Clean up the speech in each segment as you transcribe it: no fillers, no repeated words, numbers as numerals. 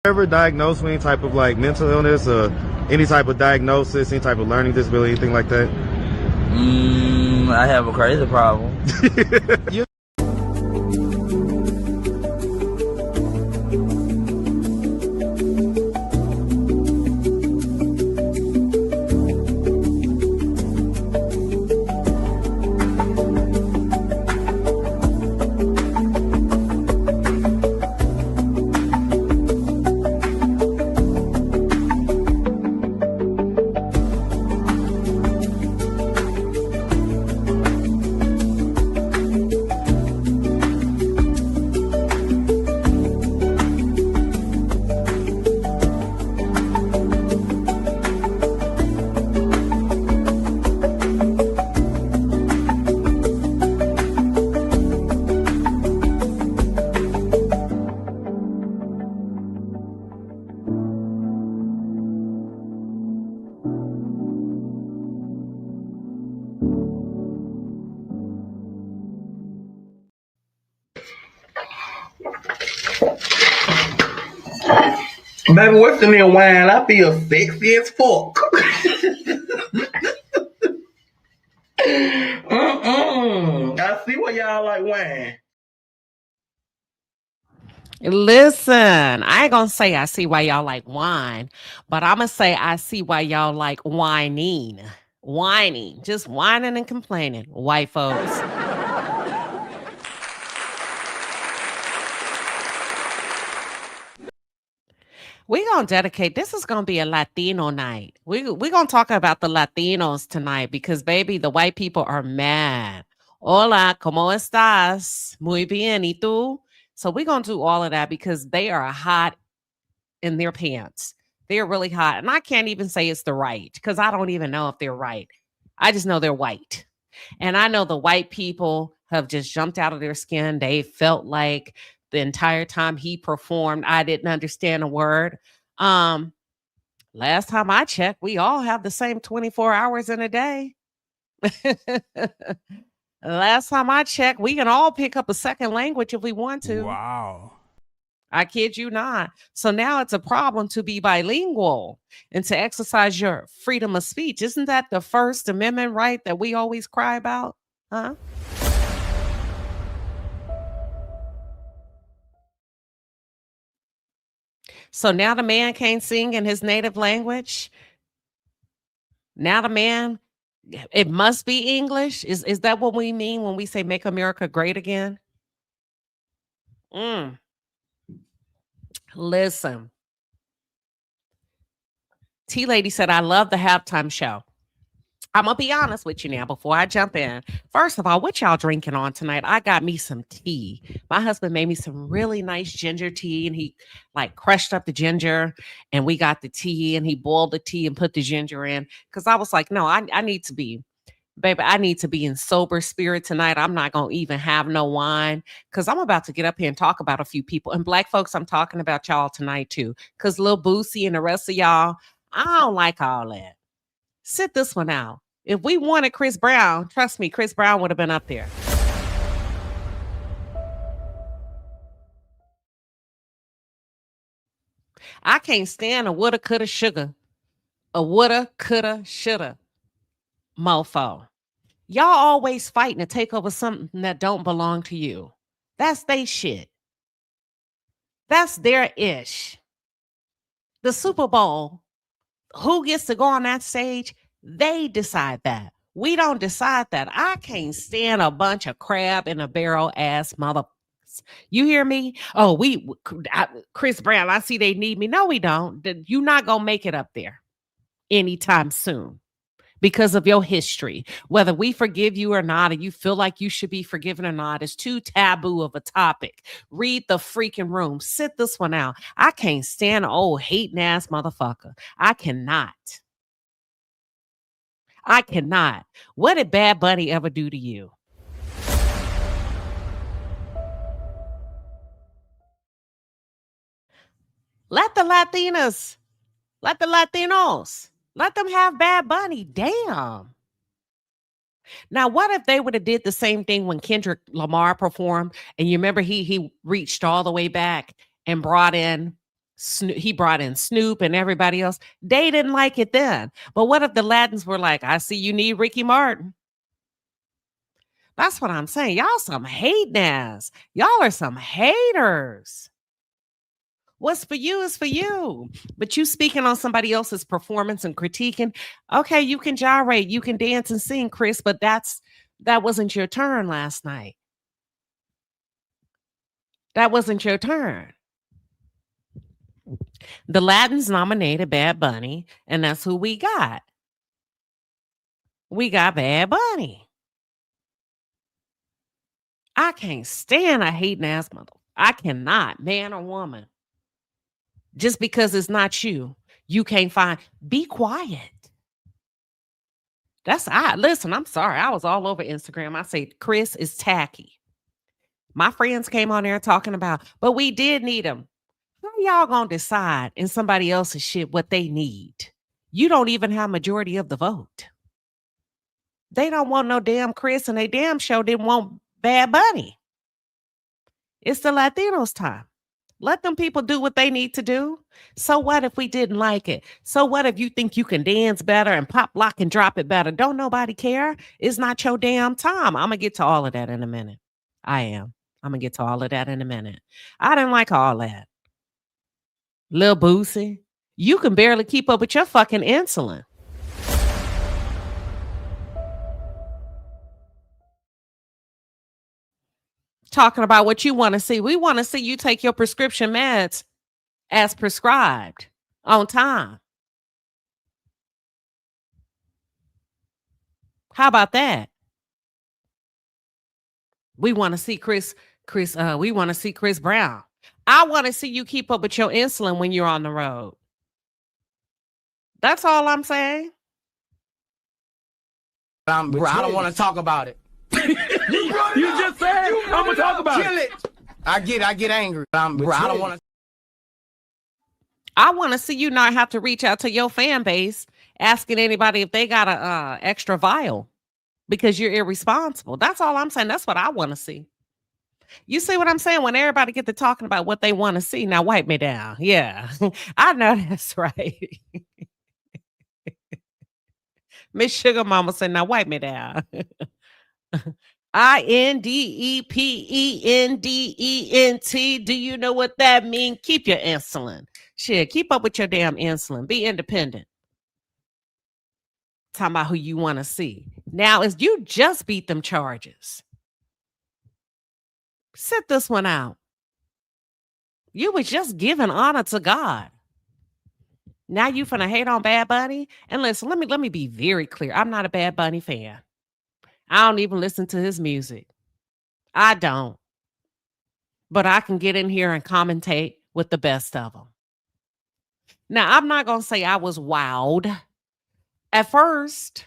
Ever diagnosed with any type of like mental illness or any type of diagnosis, any type of learning disability, anything like that? I have a crazy problem. You Baby, what's in there wine? I feel sexy as fuck. I see why y'all like wine. Listen, I ain't gonna say I see why y'all like wine, but I'm gonna say I see why y'all like whining. Whining, just whining and complaining, white folks. We gonna dedicate. This is gonna be a Latino night. We gonna talk about the Latinos tonight because baby, the white people are mad. Hola, cómo estás? Muy bien, ¿y tú? So we gonna do all of that because they are hot in their pants. They're really hot, and I can't even say it's the right because I don't even know if they're right. I just know they're white, and I know the white people have just jumped out of their skin. They felt like the entire time he performed, I didn't understand a word. Last time I checked, we all have the same 24 hours in a day. Last time I checked, we can all pick up a second language if we want to. Wow. I kid you not. So now it's a problem to be bilingual and to exercise your freedom of speech. Isn't that the First Amendment right that we always cry about? Huh? So now the man can't sing in his native language. Now the man, it must be English. Is that what we mean when we say make America great again? Listen. T Lady said, I love the halftime show. I'm going to be honest with you now before I jump in. First of all, what y'all drinking on tonight? I got me some tea. My husband made me some really nice ginger tea, and he like crushed up the ginger, and we got the tea, and he boiled the tea and put the ginger in. Because I was like, no, I need to be, baby, I need to be in sober spirit tonight. I'm not going to even have no wine because I'm about to get up here and talk about a few people. And black folks, I'm talking about y'all tonight too. Because Lil Boosie and the rest of y'all, I don't like all that. Sit this one out. If we wanted Chris Brown, trust me, Chris Brown would have been up there. I can't stand a woulda, coulda, sugar. A woulda, coulda, shoulda mofo. Y'all always fighting to take over something that don't belong to you. That's they shit. That's their ish. The Super Bowl, who gets to go on that stage? They decide that. We don't decide that. I can't stand a bunch of crab in a barrel ass motherfuckers. You hear me? Oh, Chris Brown, I see they need me. No, we don't. You're not going to make it up there anytime soon because of your history. Whether we forgive you or not, or you feel like you should be forgiven or not, it's too taboo of a topic. Read the freaking room. Sit this one out. I can't stand an old hating ass motherfucker. I cannot. I cannot. What did Bad Bunny ever do to you? Let the Latinos, let the Latinos, let them have Bad Bunny. Damn. Now, what if they would have did the same thing when Kendrick Lamar performed? And you remember he reached all the way back and brought in He brought in Snoop and everybody else. They didn't like it then. But what if the Latins were like, I see you need Ricky Martin? That's what I'm saying. Y'all some hating ass. Y'all are some haters. What's for you is for you. But you speaking on somebody else's performance and critiquing, okay, you can gyrate, you can dance and sing, Chris, but that wasn't your turn last night. That wasn't your turn. The Latins nominated Bad Bunny, and that's who we got. We got Bad Bunny. I can't stand a hating ass mother. I cannot, man or woman. Just because it's not you, you can't find. Be quiet. Listen, I'm sorry. I was all over Instagram. I said, Chris is tacky. My friends came on there talking about, but we did need him. How y'all gonna decide in somebody else's shit what they need? You don't even have majority of the vote. They don't want no damn Chris, and they damn sure didn't want Bad Bunny. It's the Latinos' time. Let them people do what they need to do. So what if we didn't like it? So what if you think you can dance better and pop, lock, and drop it better? Don't nobody care. It's not your damn time. I'm going to get to all of that in a minute. I am. I'm going to get to all of that in a minute. I didn't like all that. Lil Boosie, you can barely keep up with your fucking insulin. Talking about what you want to see. We want to see you take your prescription meds as prescribed on time. How about that? We want to see we want to see Chris Brown. I want to see you keep up with your insulin when you're on the road. That's all I'm saying. I don't want to talk about it. You just said I'm gonna talk about it. I get angry. I don't want to. I want to see you not have to reach out to your fan base asking anybody if they got a extra vial because you're irresponsible. That's all I'm saying. That's what I want to see. You see what I'm saying? When everybody get to talking about what they want to see, now wipe me down. Yeah, I know that's right. Miss Sugar Mama said, now wipe me down. INDEPENDENT. Do you know what that means? Keep your insulin. Shit, keep up with your damn insulin. Be independent. Talking about who you want to see. Now, is you just beat them charges. Sit this one out. You was just giving honor to God. Now you finna hate on Bad Bunny? And listen, let me be very clear. I'm not a Bad Bunny fan. I don't even listen to his music. I don't. But I can get in here and commentate with the best of them. Now, I'm not going to say I was wowed. At first,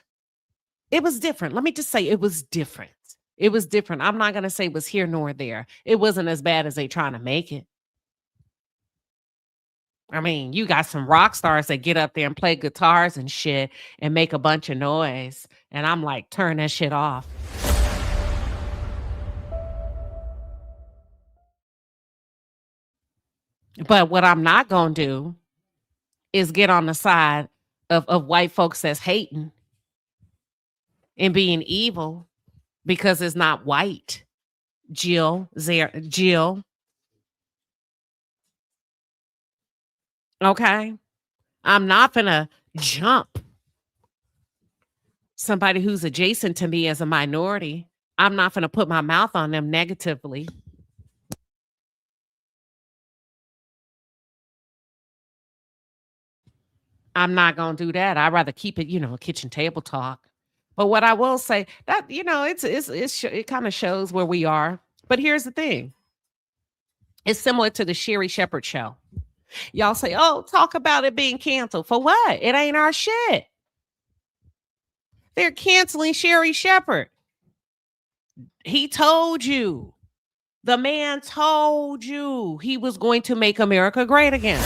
it was different. Let me just say it was different. It was different. I'm not going to say it was here nor there. It wasn't as bad as they trying to make it. I mean, you got some rock stars that get up there and play guitars and shit and make a bunch of noise. And I'm like, turn that shit off. But what I'm not going to do is get on the side of white folks that's hating and being evil because it's not white. Jill. Okay. I'm not gonna jump somebody who's adjacent to me as a minority. I'm not gonna put my mouth on them negatively. I'm not gonna do that. I'd rather keep it, kitchen table talk. But what I will say that, it kind of shows where we are. But here's the thing. It's similar to the Sherry Shepherd show. Y'all say, oh, talk about it being canceled. For what? It ain't our shit. They're canceling Sherry Shepherd. He told you. The man told you he was going to make America great again.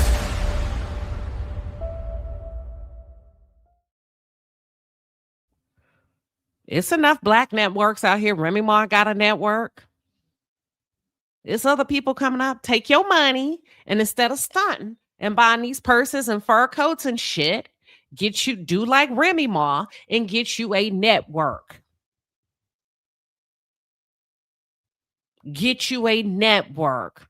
It's enough black networks out here. Remy Ma got a network. It's other people coming up. Take your money and instead of stunting and buying these purses and fur coats and shit. Do like Remy Ma and get you a network. Get you a network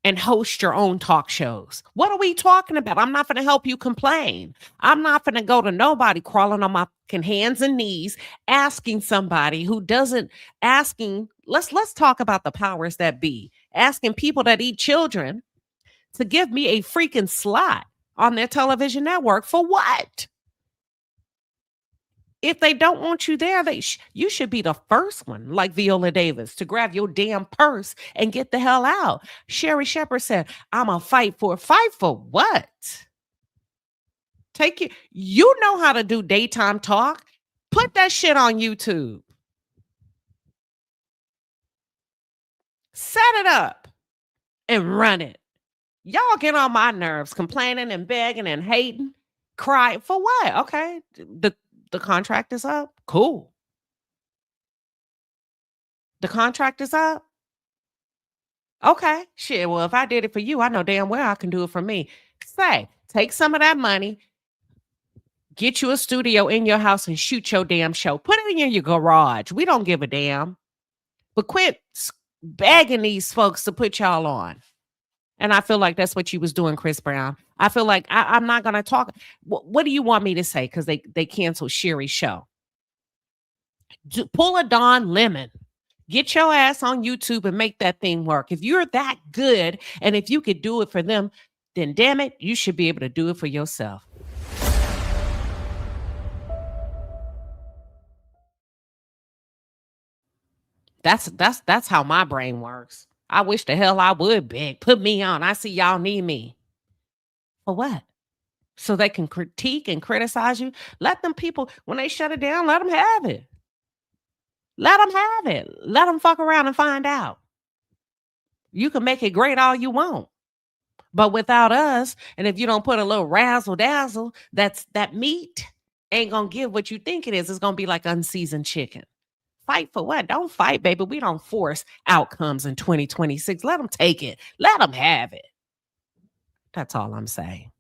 and host your own talk shows. What are we talking about? I'm not going to help you complain. I'm not going to go to nobody crawling on my hands and knees asking somebody who doesn't let's talk about the powers that be. Asking people that eat children to give me a freaking slot on their television network for what? If they don't want you there, you should be the first one, like Viola Davis, to grab your damn purse and get the hell out. Sherry Shepherd said, I'm a fight for what? You know how to do daytime talk. Put that shit on YouTube. Set it up and run it. Y'all get on my nerves, complaining and begging and hating, crying for what? Okay, the contract is up. Cool. The contract is up. Okay, shit. Well, if I did it for you, I know damn well I can do it for me. Take some of that money, get you a studio in your house and shoot your damn show. Put it in your garage. We don't give a damn. But quit begging these folks to put y'all on. And I feel like that's what you was doing, Chris Brown. I feel like I'm not going to talk. What do you want me to say? Because they canceled Sherry's show. Pull a Don Lemon. Get your ass on YouTube and make that thing work. If you're that good and if you could do it for them, then damn it, you should be able to do it for yourself. That's how my brain works. I wish the hell I would beg. Put me on. I see y'all need me. For what? So they can critique and criticize you? Let them people, when they shut it down, let them have it. Let them have it. Let them fuck around and find out. You can make it great all you want. But without us, and if you don't put a little razzle dazzle, that meat ain't going to give what you think it is. It's going to be like unseasoned chicken. Fight for what? Don't fight, baby. We don't force outcomes in 2026. Let them take it. Let them have it. That's all I'm saying.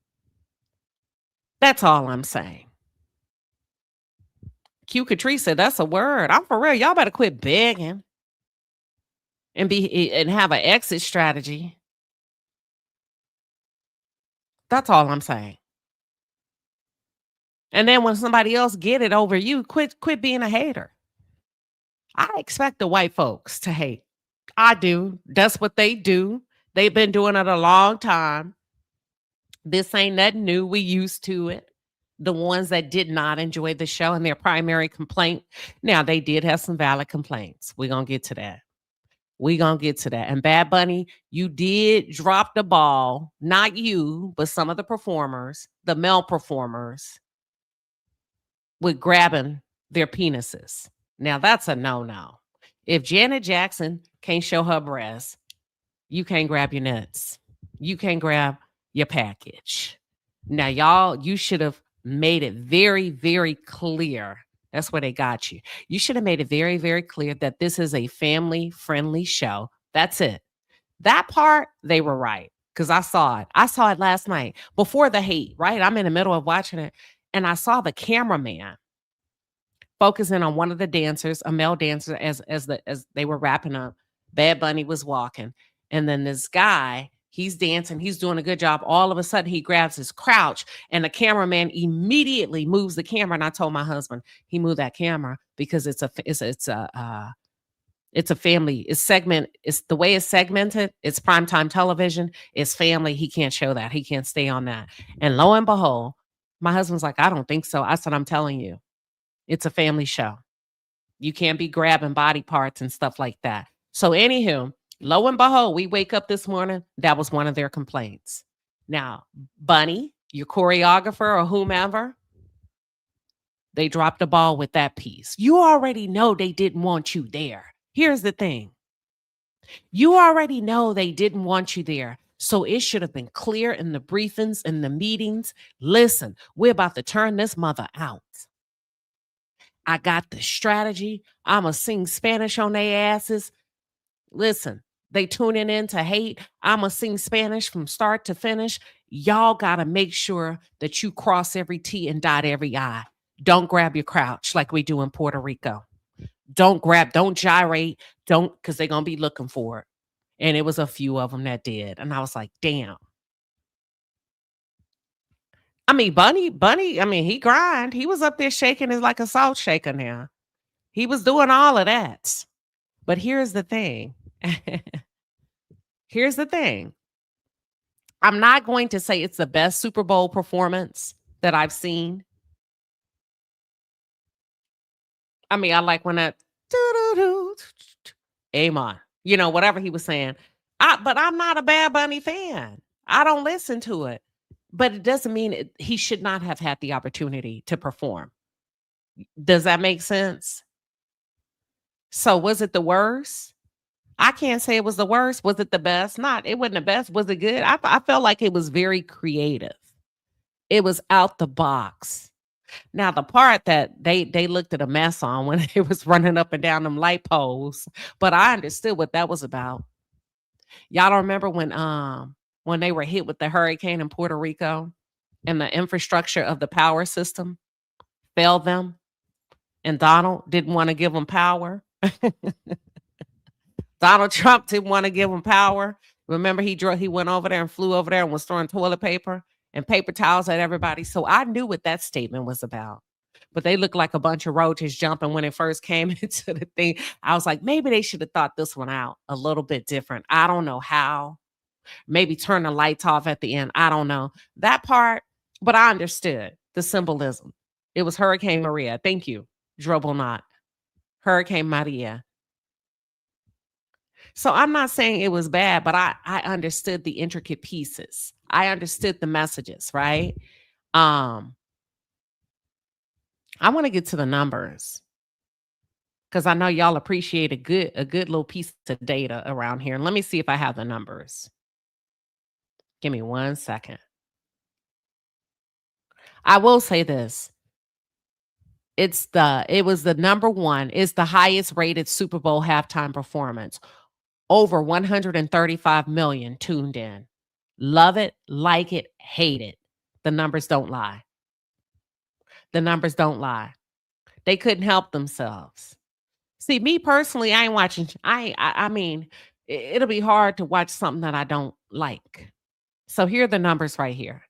That's all I'm saying. Q Catrice said, that's a word. I'm for real. Y'all better quit begging and have an exit strategy. That's all I'm saying. And then when somebody else get it over you, quit being a hater. I expect the white folks to hate. I do. That's what they do. They've been doing it a long time. This ain't nothing new. We used to it. The ones that did not enjoy the show and their primary complaint. Now, they did have some valid complaints. We're going to get to that. And Bad Bunny, you did drop the ball. Not you, but some of the performers, the male performers, with grabbing their penises. Now, that's a no-no. If Janet Jackson can't show her breasts, you can't grab your nuts. You can't grab your package. Now, y'all, you should have made it very, very clear. That's where they got you. You should have made it very, very clear that this is a family-friendly show. That's it. That part, they were right. Because I saw it. I saw it last night before the hate, right? I'm in the middle of watching it. And I saw the cameraman focusing on one of the dancers, a male dancer, as they were wrapping up. Bad Bunny was walking. And then this guy, he's dancing. He's doing a good job. All of a sudden, he grabs his crouch, and the cameraman immediately moves the camera. And I told my husband, he moved that camera because it's a family. It's the way it's segmented. It's primetime television. It's family. He can't show that. He can't stay on that. And lo and behold, my husband's like, I don't think so. I said, I'm telling you, it's a family show. You can't be grabbing body parts and stuff like that. So anywho, lo and behold, we wake up this morning. That was one of their complaints. Now, Bunny, your choreographer or whomever, they dropped the ball with that piece. You already know they didn't want you there. Here's the thing. You already know they didn't want you there. So it should have been clear in the briefings and the meetings. Listen, we're about to turn this mother out. I got the strategy. I'm going to sing Spanish on their asses. Listen, they tuning in to hate. I'm going to sing Spanish from start to finish. Y'all got to make sure that you cross every T and dot every I. Don't grab your crouch like we do in Puerto Rico. Don't gyrate, because they're going to be looking for it. And it was a few of them that did. And I was like, damn. I mean, Bunny, I mean, he grind. He was up there shaking it like a salt shaker now. He was doing all of that. But here's the thing. Here's the thing. I'm not going to say it's the best Super Bowl performance that I've seen. I mean, I like when that Amon, whatever he was saying. But I'm not a Bad Bunny fan. I don't listen to it. But it doesn't mean he should not have had the opportunity to perform. Does that make sense? So was it the worst? I can't say it was the worst. Was it the best? It wasn't the best. Was it good? I felt like it was very creative. It was out the box. Now, the part that they looked at a mess on when it was running up and down them light poles, but I understood what that was about. Y'all don't remember when they were hit with the hurricane in Puerto Rico and the infrastructure of the power system failed them, and Donald didn't want to give them power? Donald Trump didn't want to give him power. Remember, he went over there and flew over there and was throwing toilet paper and paper towels at everybody. So I knew what that statement was about. But they looked like a bunch of roaches jumping when it first came into the thing. I was like, maybe they should have thought this one out a little bit different. I don't know how. Maybe turn the lights off at the end. I don't know that part, but I understood the symbolism. It was Hurricane Maria. Thank you, Dribble Not. Hurricane Maria. So I'm not saying it was bad, but I understood the intricate pieces. I understood the messages, right? I want to get to the numbers because I know y'all appreciate a good little piece of data around here. And let me see if I have the numbers. Give me 1 second. I will say this. It was the number one. It's the highest rated Super Bowl halftime performance. Over 135 million tuned in. Love it, like it, hate it. The numbers don't lie. The numbers don't lie. They couldn't help themselves. See, me personally, I ain't watching. I mean, it'll be hard to watch something that I don't like. So here are the numbers right here.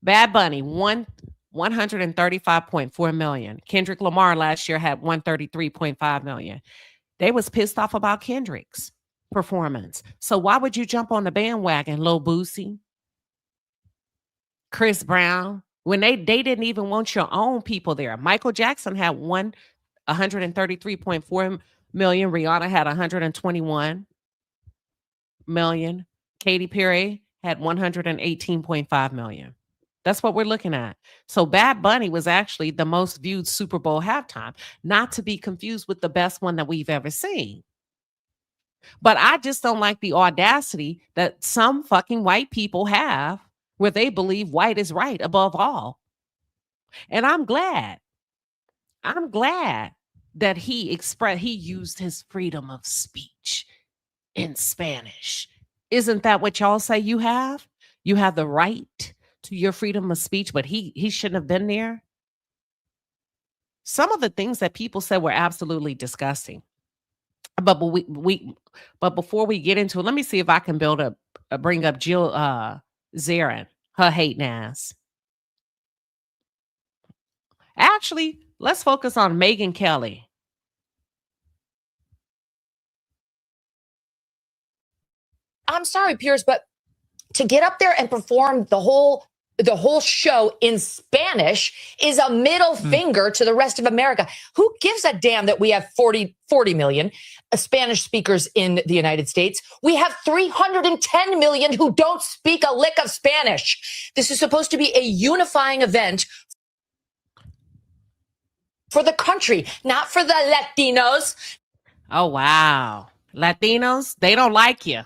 Bad Bunny, 135.4 million. Kendrick Lamar last year had 133.5 million. They was pissed off about Kendrick's performance. So why would you jump on the bandwagon, Lil Boosie, Chris Brown, when they didn't even want your own people there? Michael Jackson had 133.4 million. Rihanna had 121 million. Katy Perry had 118.5 million. That's what we're looking at. So Bad Bunny was actually the most viewed Super Bowl halftime, not to be confused with the best one that we've ever seen. But I just don't like the audacity that some fucking white people have where they believe white is right above all. And I'm glad that he used his freedom of speech in Spanish. Isn't that what y'all say you have? You have the right to your freedom of speech, but he shouldn't have been there. Some of the things that people said were absolutely disgusting. But before we get into it, let me see if I can bring up Jill Zarin, her hating ass. Actually, let's focus on Megyn Kelly. I'm sorry, Piers, but to get up there and perform the whole show in Spanish is a middle finger to the rest of America. Who gives a damn that we have 40 million Spanish speakers in the United States? We have 310 million who don't speak a lick of Spanish. This is supposed to be a unifying event for the country, not for the Latinos. Oh, wow. Latinos, they don't like you.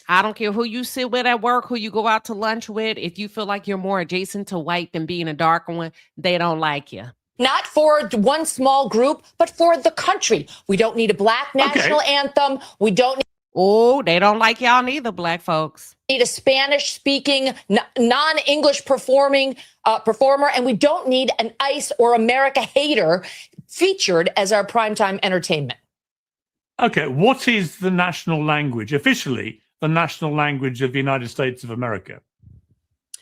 I don't care who you sit with at work, who you go out to lunch with. If you feel like you're more adjacent to white than being a darker one, they don't like you. Not for one small group, but for the country. We don't need a black national anthem. We don't need Oh, they don't like y'all neither, black folks. Need a Spanish-speaking, non-English performer, and we don't need an ICE or America hater featured as our primetime entertainment. Okay, what is the national language, officially the national language of the United States of America?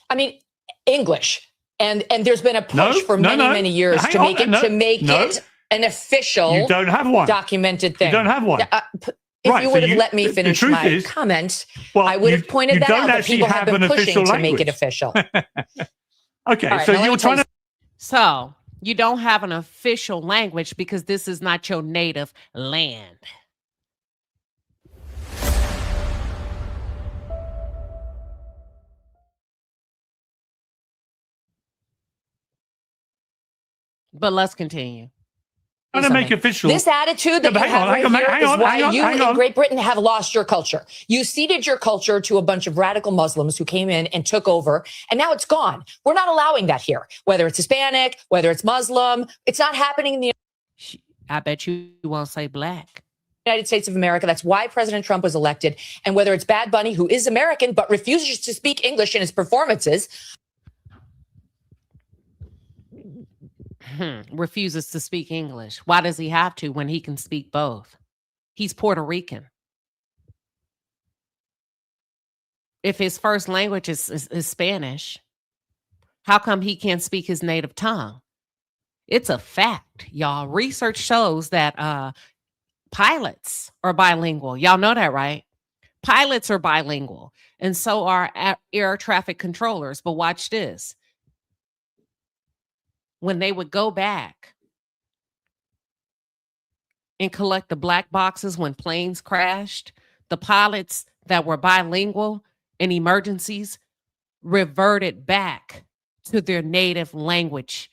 I mean, English. And there's been a push for many years to make it an official, you don't have one. Documented thing. You don't have one. If you would have let me finish my comment, I would have pointed that out, that people have been pushing to make it official. Okay, right, so you're trying to... So you don't have an official language because this is not your native land. But let's continue. Trying to make official. This attitude that you have right here is why you in Great Britain have lost your culture. You ceded your culture to a bunch of radical Muslims who came in and took over, and now it's gone. We're not allowing that here. Whether it's Hispanic, whether it's Muslim, it's not happening in the I bet you won't say black. United States of America. That's why President Trump was elected. And whether it's Bad Bunny, who is American but refuses to speak English in his performances, refuses to speak English. Why does he have to when he can speak both? He's Puerto Rican. If his first language is Spanish, how come he can't speak his native tongue? It's a fact, y'all. Research shows that pilots are bilingual. Y'all know that, right? Pilots are bilingual, and so are air traffic controllers. But watch this. When they would go back and collect the black boxes when planes crashed, the pilots that were bilingual in emergencies reverted back to their native language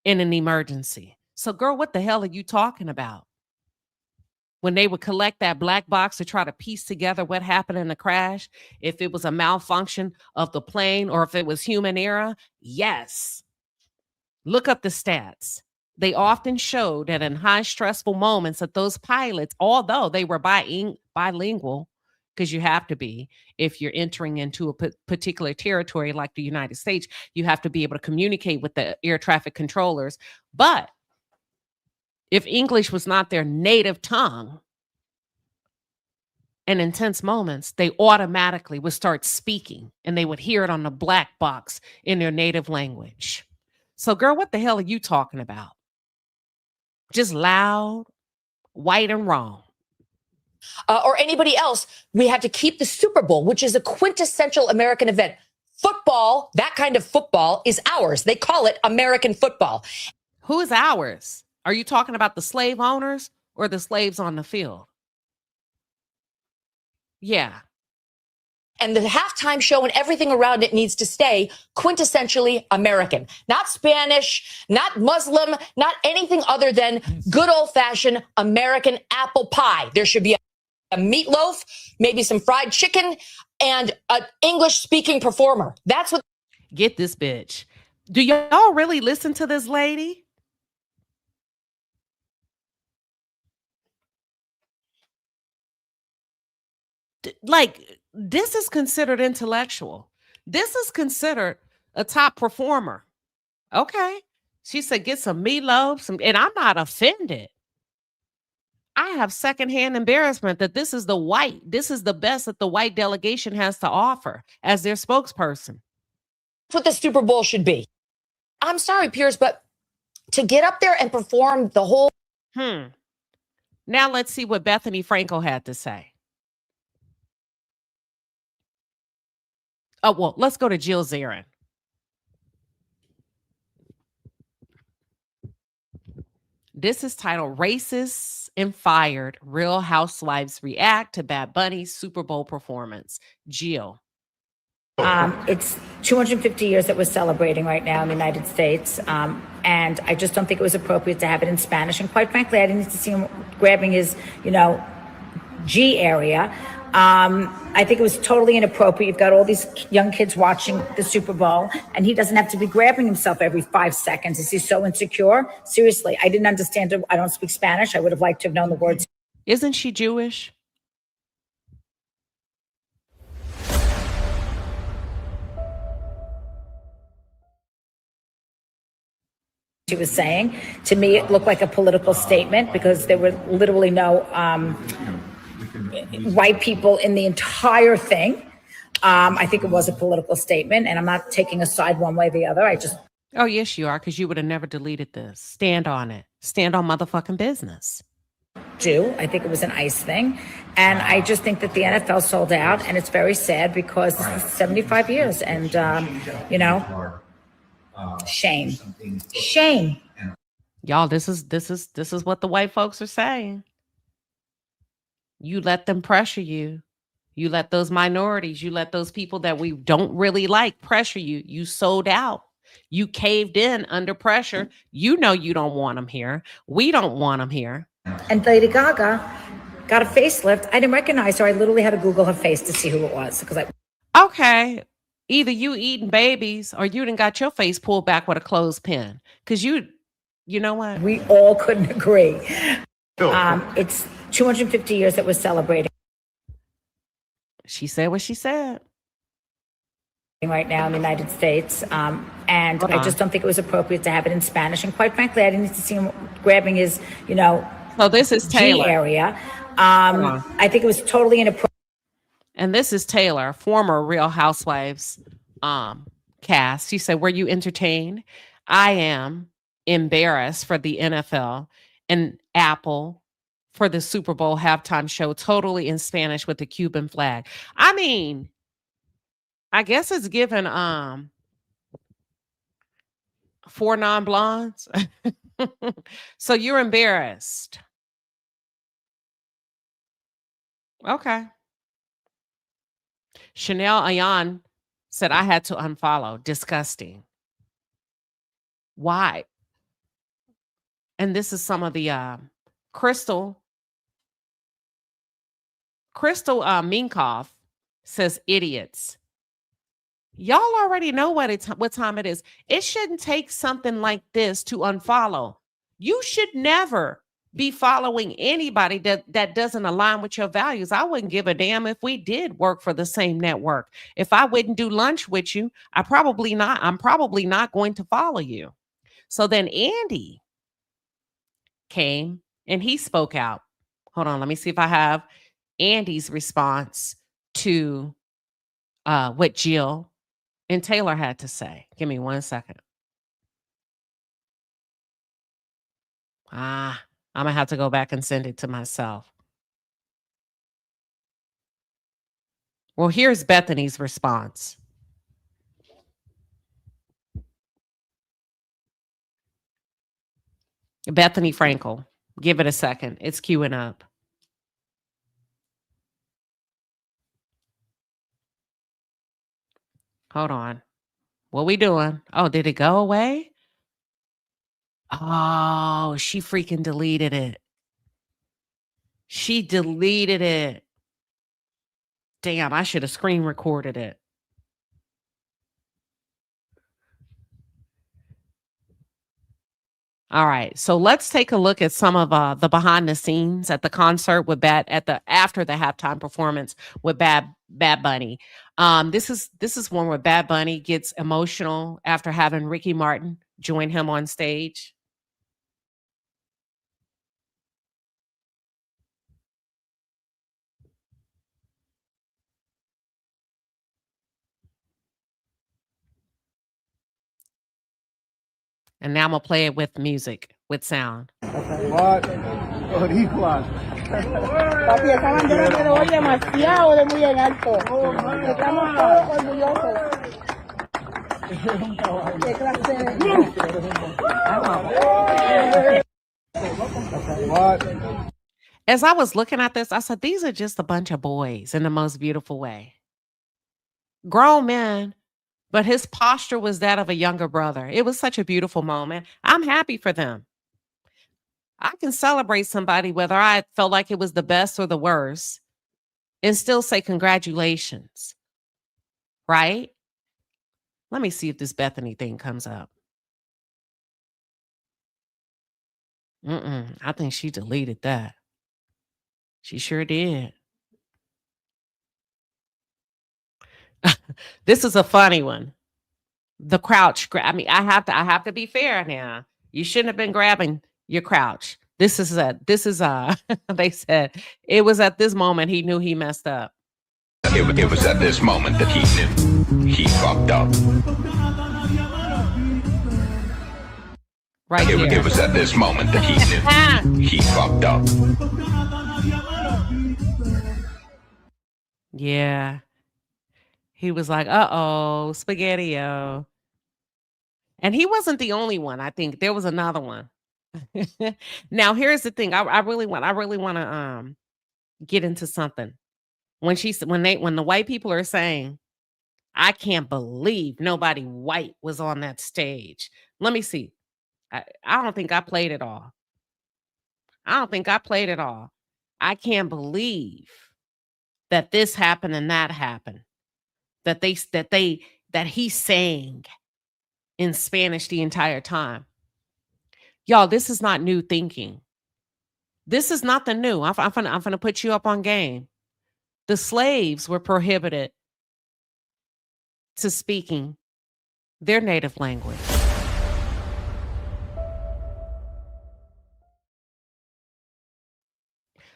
in an emergency. So, girl, what the hell are you talking about? When they would collect that black box to try to piece together what happened in the crash, if it was a malfunction of the plane or if it was human error, yes. Look up the stats. They often show that in high stressful moments that those pilots, although they were bilingual, because you have to be if you're entering into a particular territory like the United States, you have to be able to communicate with the air traffic controllers. But if English was not their native tongue, in intense moments, they automatically would start speaking and they would hear it on the black box in their native language. So, girl, what the hell are you talking about? Just loud, white, and wrong. Or anybody else, we have to keep the Super Bowl, which is a quintessential American event. Football, that kind of football, is ours. They call it American football. Who is ours? Are you talking about the slave owners or the slaves on the field? Yeah. And the halftime show and everything around it needs to stay quintessentially American. Not Spanish, not Muslim, not anything other than good old-fashioned American apple pie. There should be a meatloaf, maybe some fried chicken, and an English-speaking performer. That's what... Get this bitch. Do y'all really listen to this lady? Like... This is considered intellectual. This is considered a top performer. Okay. She said, get some meatloaf, and I'm not offended. I have secondhand embarrassment that this is the best that the white delegation has to offer as their spokesperson. That's what the Super Bowl should be. I'm sorry, Piers, but to get up there and perform the whole... Now let's see what Bethany Frankel had to say. Oh, well, let's go to Jill Zarin. This is titled Racists and Fired. Real Housewives React to Bad Bunny's Super Bowl Performance. Jill. It's 250 years that we're celebrating right now in the United States. And I just don't think it was appropriate to have it in Spanish. And quite frankly, I didn't need to see him grabbing his, G area. I think it was totally inappropriate. You've got all these young kids watching the Super Bowl, and he doesn't have to be grabbing himself every 5 seconds. Is he so insecure? Seriously, I didn't understand it. I don't speak Spanish. I would have liked to have known the words. Isn't she Jewish? she was saying. To me, it looked like a political statement because there were literally no white people in the entire thing. I think it was a political statement, and I'm not taking a side one way or the other. I just Oh, yes, you are, because you would have never deleted this. Stand on it. Stand on motherfucking business. do. I think it was an ICE thing. And I just think that the NFL sold out, and it's very sad because this is 75 years. And, you know, shame. Shame. Y'all, this is what the white folks are saying. You let them pressure you. You let those minorities, you let those people that we don't really like pressure you. You sold out. You caved in under pressure. You know you don't want them here. We don't want them here. And Lady Gaga got a facelift. I didn't recognize her. I literally had to Google her face to see who it was because Okay, either you eating babies or you done got your face pulled back with a clothespin. Because you know what? we all couldn't agree. It's 250 years that we're celebrating She said what she said. right now in the United States. And Hold I on. just don't think it was appropriate to have it in Spanish. And quite frankly, I didn't need to see him grabbing his, you know, So this is G Taylor. area. on. I think it was totally inappropriate. And this is Taylor, former Real Housewives cast. She said, were you entertained? I am embarrassed for the NFL and Apple for the Super Bowl halftime show, totally in Spanish with the Cuban flag. I mean, I guess it's given 4 non-blondes. So you're embarrassed. Okay. Chanel Ayan said, I had to unfollow. Disgusting. Why? And this is some of the Crystal Minkoff says idiots. Y'all already know what time it is. It shouldn't take something like this to unfollow. You should never be following anybody that doesn't align with your values. I wouldn't give a damn if we did work for the same network. If I wouldn't do lunch with you, I'm probably not going to follow you. So then Andy came and he spoke out. Hold on, let me see if I have Andy's response to what Jill and Taylor had to say. Give me 1 second. I'm gonna have to go back and send it to myself. Well, here's Bethany's response. Bethany Frankel, give it a second. It's queuing up. Hold on. What we doing? Oh, did it go away? Oh, she freaking deleted it. She deleted it. Damn, I should have screen recorded it. All right, so let's take a look at some of the behind the scenes at the concert with after the halftime performance with Bad Bunny. This is one where Bad Bunny gets emotional after having Ricky Martin join him on stage. And now I'm gonna play it with music, with sound. What? Boricua. Papi, esa bandera me doy demasiado de muy en alto. Estamos todos orgullosos. Qué clase de... What? As I was looking at this, I said, these are just a bunch of boys in the most beautiful way. Grown men, but his posture was that of a younger brother. It was such a beautiful moment. I'm happy for them. I can celebrate somebody whether I felt like it was the best or the worst and still say congratulations, right? Let me see if this Bethany thing comes up. I think she deleted that. She sure did. This is a funny one. The crouch grab. I mean, I have to be fair now. You shouldn't have been grabbing your crouch. This is they said it was at this moment he knew he messed up. It was at this moment that he knew he fucked up. Right here. It was at this moment that he knew he fucked up. Yeah. He was like, uh-oh, spaghetti-o. And he wasn't the only one. I think there was another one. Now, here's the thing. I really want to get into something. When the white people are saying, I can't believe nobody white was on that stage. Let me see. I don't think I played it all. I can't believe that this happened and that happened. That he sang in Spanish the entire time. Y'all, this is not new thinking. This is not the new. I'm gonna put you up on game. The slaves were prohibited to speaking their native language.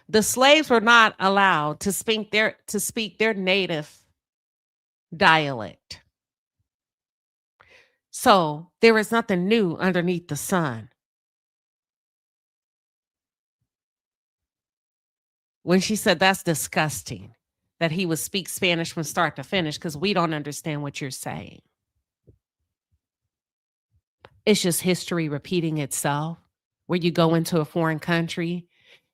The slaves were not allowed to speak their native dialect. So there is nothing new underneath the sun. When she said that's disgusting, that he would speak Spanish from start to finish because we don't understand what you're saying. It's just history repeating itself, where you go into a foreign country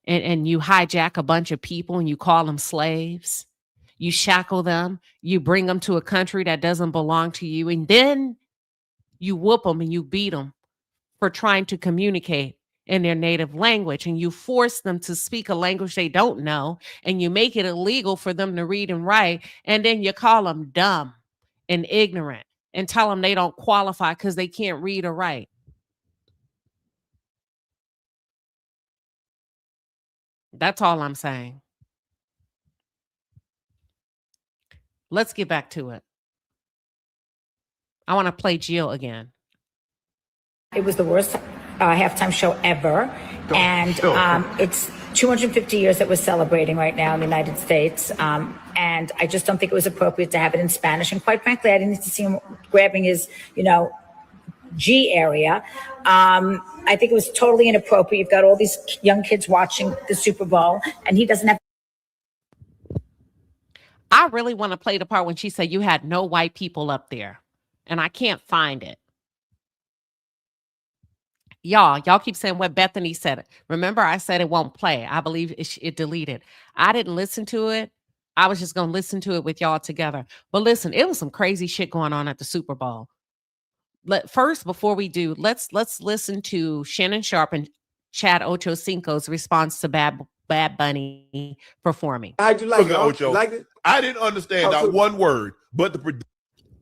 and you hijack a bunch of people and you call them slaves. You shackle them. You bring them to a country that doesn't belong to you. And then you whoop them and you beat them for trying to communicate in their native language. And you force them to speak a language they don't know. And you make it illegal for them to read and write. And then you call them dumb and ignorant and tell them they don't qualify because they can't read or write. That's all I'm saying. Let's get back to it. I want to play Jill again. It was the worst halftime show ever. It's 250 years that we're celebrating right now in the United States. And I just don't think it was appropriate to have it in Spanish. And quite frankly, I didn't need to see him grabbing his, G area. I think it was totally inappropriate. You've got all these young kids watching the Super Bowl, and he doesn't have. I really want to play the part when she said you had no white people up there, and I can't find it. Y'all keep saying what Bethany said. Remember, I said it won't play. I believe it deleted. I didn't listen to it. I was just going to listen to it with y'all together. But listen, it was some crazy shit going on at the Super Bowl. First, before we do, let's listen to Shannon Sharp and Chad Ochocinco's response to Bad Bunny performing. How'd you like it, Ocho? You liked it? I didn't understand that one word, but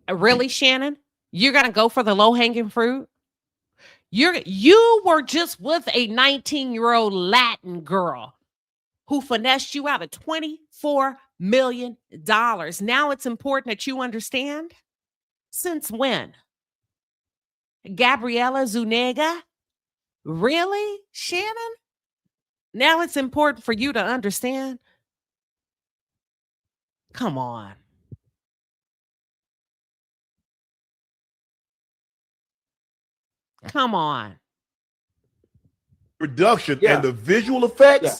really, Shannon? You're gonna go for the low-hanging fruit? You were just with a 19-year-old Latin girl who finessed you out of $24 million. Now it's important that you understand? Since when? Gabriela Zuniga? Really, Shannon? Now it's important for you to understand? Come on. Come on. Production and the visual effects. Yeah.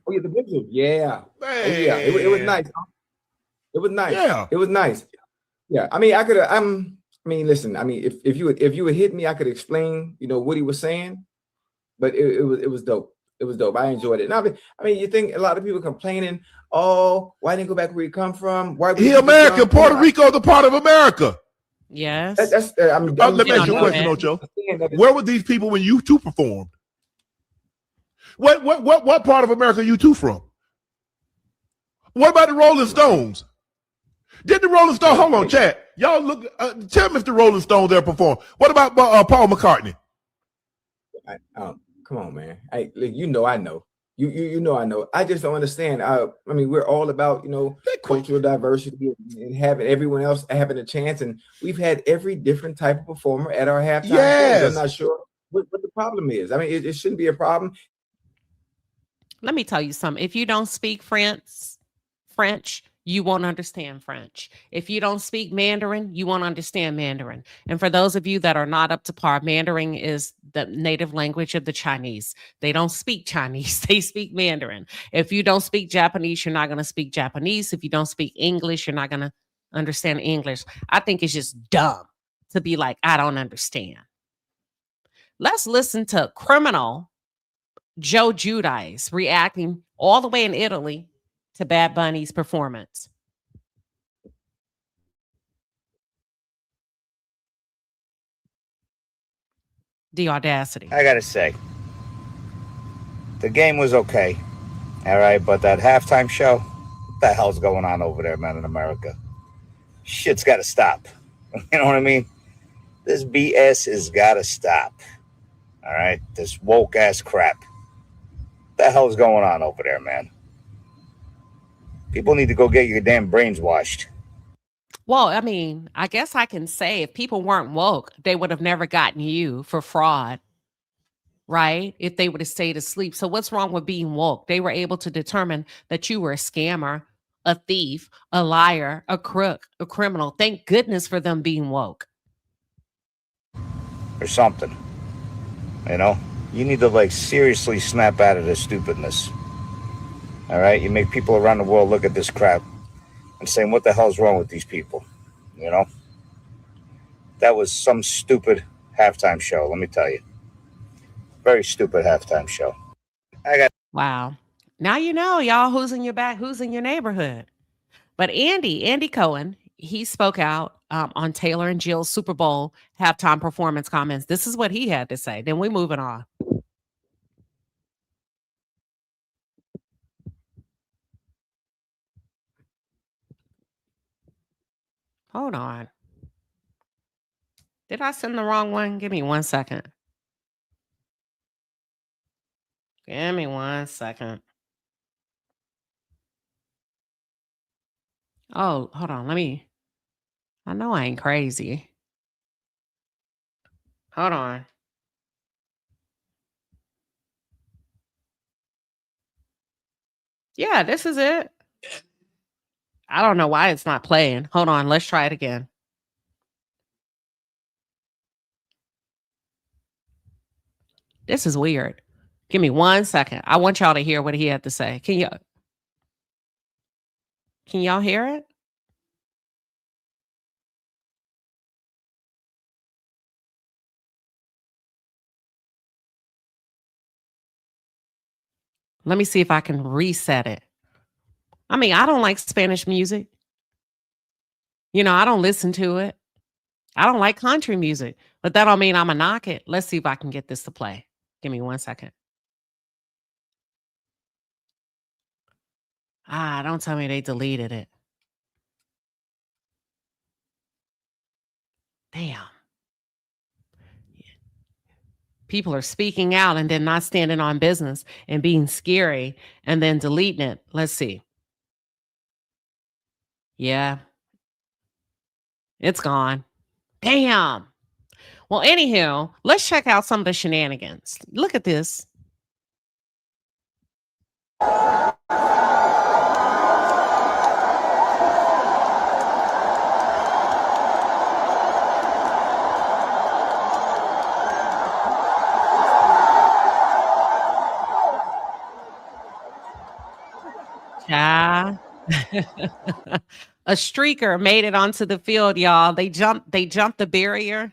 Oh yeah, the visual. Yeah. Man. Oh, yeah. It was nice. It was nice. Yeah. It was nice. Yeah. I mean, listen. I mean, if you would hit me, I could explain, what he was saying. But it was dope. It was dope. I enjoyed it. And I mean, you think a lot of people complaining, oh, why didn't go back where you come from? Why he American? Puerto Rico, the part of America. Yes. Let me ask you a question, Ocho. Where were these people when you two performed? What part of America are you two from? What about the Rolling Stones? Did the Rolling Stones? Hold on, chat. Y'all look. Tell me if the Rolling Stones ever performed. What about Paul McCartney? Come on, man. I know. You know I know. I just don't understand. I mean, we're all about, cultural diversity and having everyone else having a chance. And we've had every different type of performer at our halftime shows. I'm not sure what the problem is. I mean, it shouldn't be a problem. Let me tell you something. If you don't speak French, you won't understand French. If you don't speak Mandarin, you won't understand Mandarin. And for those of you that are not up to par, Mandarin is the native language of the Chinese. They don't speak Chinese, they speak Mandarin. If you don't speak Japanese, you're not going to speak Japanese. If you don't speak English, you're not going to understand English. I think it's just dumb to be like, I don't understand. Let's listen to criminal Joe Giudice reacting all the way in Italy to Bad Bunny's performance. The audacity. I gotta say, the game was okay, all right, but that halftime show, what the hell's going on over there, man, in America? Shit's gotta stop. You know what I mean? This BS has gotta stop. All right, this woke ass crap. What the hell's going on over there, man? People need to go get your damn brains washed. Well, I mean, I guess I can say if people weren't woke, they would have never gotten you for fraud, right? If they would have stayed asleep. So what's wrong with being woke? They were able to determine that you were a scammer, a thief, a liar, a crook, a criminal. Thank goodness for them being woke. Or something. You know? You need to, like, seriously snap out of this stupidness. All right? You make people around the world look at this crap and saying, what the hell's wrong with these people? You know? That was some stupid halftime show, let me tell you. Very stupid halftime show. Wow. Now you know, y'all, who's in your back, who's in your neighborhood. But Andy Cohen, he spoke out on Taylor and Jill's Super Bowl halftime performance comments. This is what he had to say. Then we're moving on. Hold on. Did I send the wrong one? Give me 1 second. Give me 1 second. Oh, hold on. I know I ain't crazy. Hold on. Yeah, this is it. I don't know why it's not playing. Hold on. Let's try it again. This is weird. Give me 1 second. I want y'all to hear what he had to say. Can y'all hear it? Let me see if I can reset it. I mean, I don't like Spanish music. You know, I don't listen to it. I don't like country music, but that don't mean I'm gonna knock it. Let's see if I can get this to play. Give me 1 second. Don't tell me they deleted it. Damn. People are speaking out and then not standing on business and being scary and then deleting it. Let's see. Yeah. It's gone. Damn. Well, anywho, let's check out some of the shenanigans. Look at this. Yeah. A streaker made it onto the field, y'all. They jumped the barrier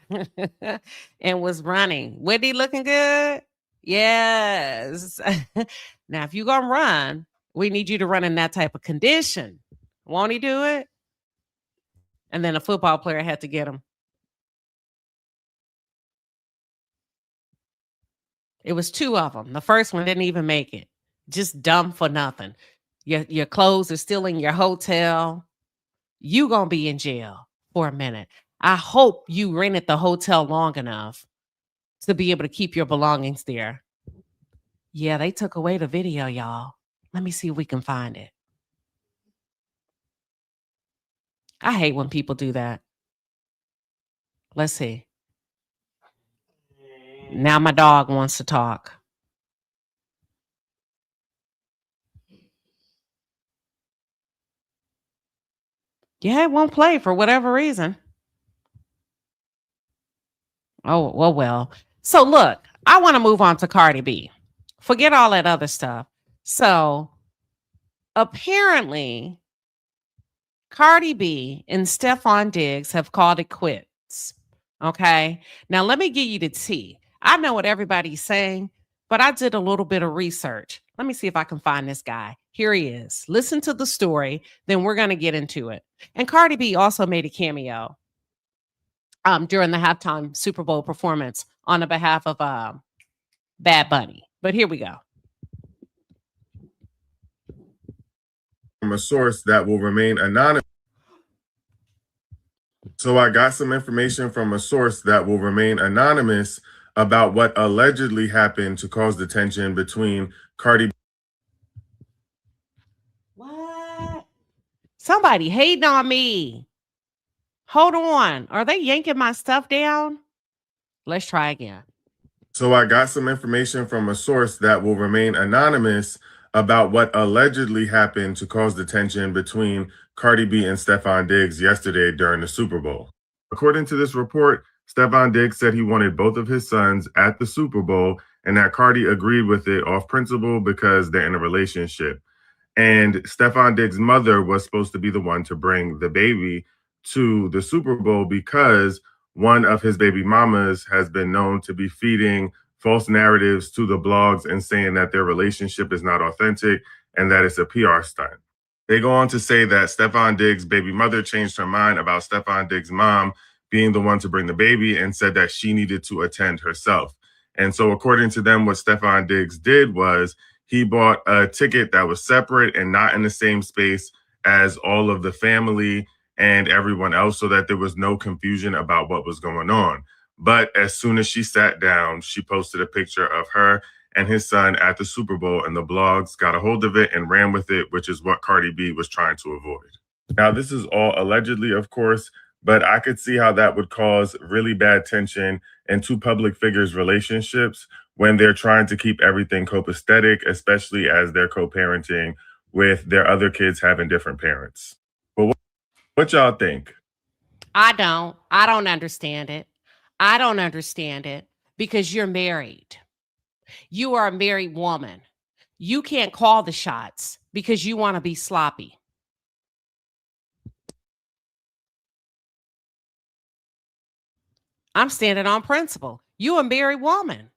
and was running. Wendy looking good? Yes. Now, if you're gonna run, we need you to run in that type of condition. Won't he do it? And then a football player had to get him. It was two of them. The first one didn't even make it. Just dumb for nothing. Your clothes are still in your hotel. You gonna be in jail for a minute. I hope you rented the hotel long enough to be able to keep your belongings there. Yeah, they took away the video, y'all. Let me see if we can find it. I hate when people do that. Let's see. Now my dog wants to talk. Yeah, it won't play for whatever reason. Oh, well. So look, I want to move on to Cardi B. Forget all that other stuff. So apparently, Cardi B and Stefon Diggs have called it quits. Okay. Now let me give you the tea. I know what everybody's saying, but I did a little bit of research. Let me see if I can find this guy. Here he is. Listen to the story, then we're going to get into it. And Cardi B also made a cameo during the halftime Super Bowl performance on the behalf of Bad Bunny. But here we go. From a source that will remain anonymous. So I got some information from a source that will remain anonymous about what allegedly happened to cause the tension between Cardi. What? Somebody hating on me. Hold on. Are they yanking my stuff down? Let's try again. So I got some information from a source that will remain anonymous about what allegedly happened to cause the tension between Cardi B and Stefon Diggs yesterday during the Super Bowl. According to this report, Stefon Diggs said he wanted both of his sons at the Super Bowl and that Cardi agreed with it off principle because they're in a relationship. And Stefon Diggs' mother was supposed to be the one to bring the baby to the Super Bowl because one of his baby mamas has been known to be feeding false narratives to the blogs and saying that their relationship is not authentic and that it's a PR stunt. They go on to say that Stefon Diggs' baby mother changed her mind about Stefon Diggs' mom being the one to bring the baby and said that she needed to attend herself. And so according to them, what Stefon Diggs did was he bought a ticket that was separate and not in the same space as all of the family and everyone else so that there was no confusion about what was going on. But as soon as she sat down, she posted a picture of her and his son at the Super Bowl, and the blogs got a hold of it and ran with it, which is what Cardi B was trying to avoid. Now, this is all allegedly, of course, but I could see how that would cause really bad tension in two public figures' relationships when they're trying to keep everything copacetic, especially as they're co-parenting with their other kids having different parents. But what y'all think? I don't understand it. I don't understand it because you're married. You are a married woman. You can't call the shots because you want to be sloppy. I'm standing on principle. You a married woman.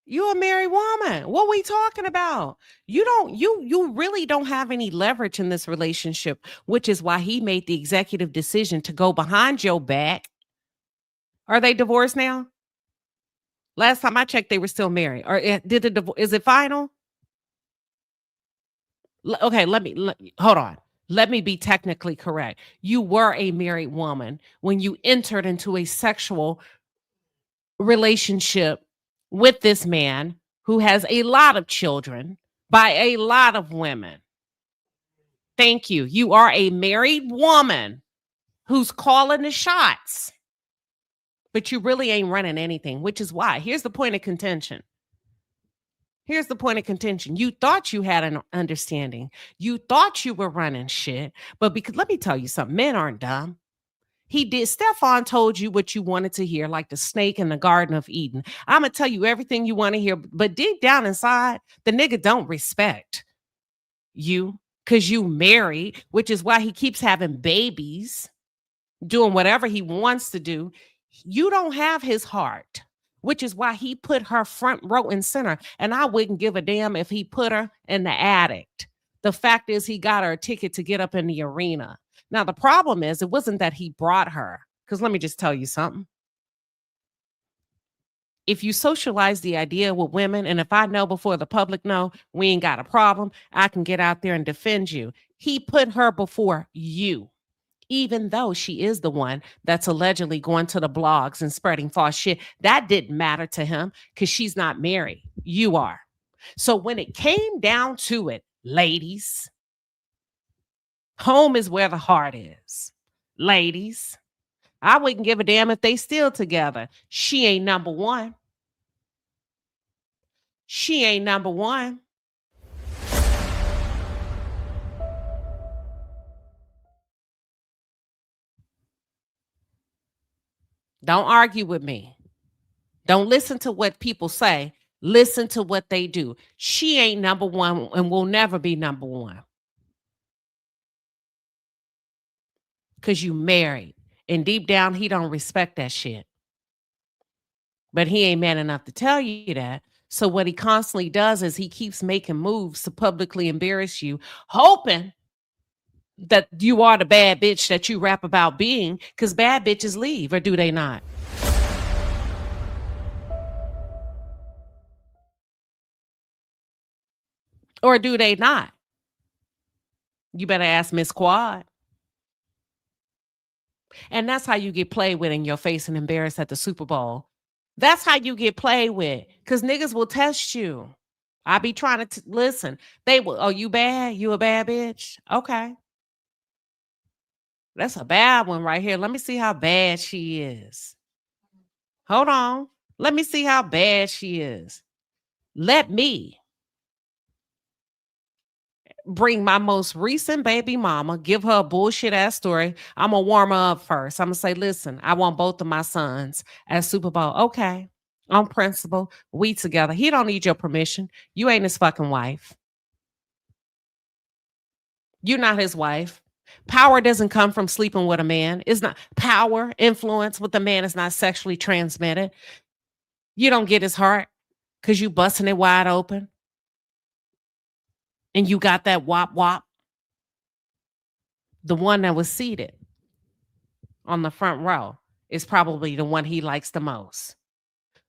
You a married woman. What we talking about? You really don't have any leverage in this relationship, which is why he made the executive decision to go behind your back. Are they divorced now? Last time I checked, they were still married. Or is it final? Okay, hold on. Let me be technically correct. You were a married woman when you entered into a sexual relationship with this man who has a lot of children by a lot of women. Thank you. You are a married woman who's calling the shots, but you really ain't running anything, which is why. Here's the point of contention. You thought you had an understanding. You thought you were running shit, but because let me tell you something, men aren't dumb. He did. Stefon told you what you wanted to hear, like the snake in the Garden of Eden. I'm going to tell you everything you want to hear, but deep down inside, the nigga don't respect you because you married, which is why he keeps having babies, doing whatever he wants to do. You don't have his heart, which is why he put her front row and center. And I wouldn't give a damn if he put her in the attic. The fact is he got her a ticket to get up in the arena. Now, the problem is it wasn't that he brought her, because let me just tell you something. If you socialize the idea with women, and if I know before the public know, we ain't got a problem, I can get out there and defend you. He put her before you, even though she is the one that's allegedly going to the blogs and spreading false shit. That didn't matter to him because she's not married. You are. So when it came down to it, ladies, home is where the heart is. Ladies, I wouldn't give a damn if they still together. She ain't number one. She ain't number one. Don't argue with me. Don't listen to what people say. Listen to what they do. She ain't number one and will never be number one. Because you married. And deep down, he don't respect that shit. But he ain't man enough to tell you that. So what he constantly does is he keeps making moves to publicly embarrass you, hoping that you are the bad bitch that you rap about being, because bad bitches leave, or do they not? Or do they not? You better ask Miss Quad. And that's how you get played with in your face and embarrassed at the Super Bowl. That's how you get played with, because niggas will test you. I be trying to listen. They will, oh, you bad? You a bad bitch? Okay. That's a bad one right here. Let me see how bad she is. Hold on. Let me see how bad she is. Let me bring my most recent baby mama, give her a bullshit ass story. I'm going to warm her up first. I'm going to say, listen, I want both of my sons at Super Bowl. Okay. On principle, we together. He don't need your permission. You ain't his fucking wife. You're not his wife. Power doesn't come from sleeping with a man. It's not power, influence with a man is not sexually transmitted. You don't get his heart because you busting it wide open. And you got that wop wop. The one that was seated on the front row is probably the one he likes the most.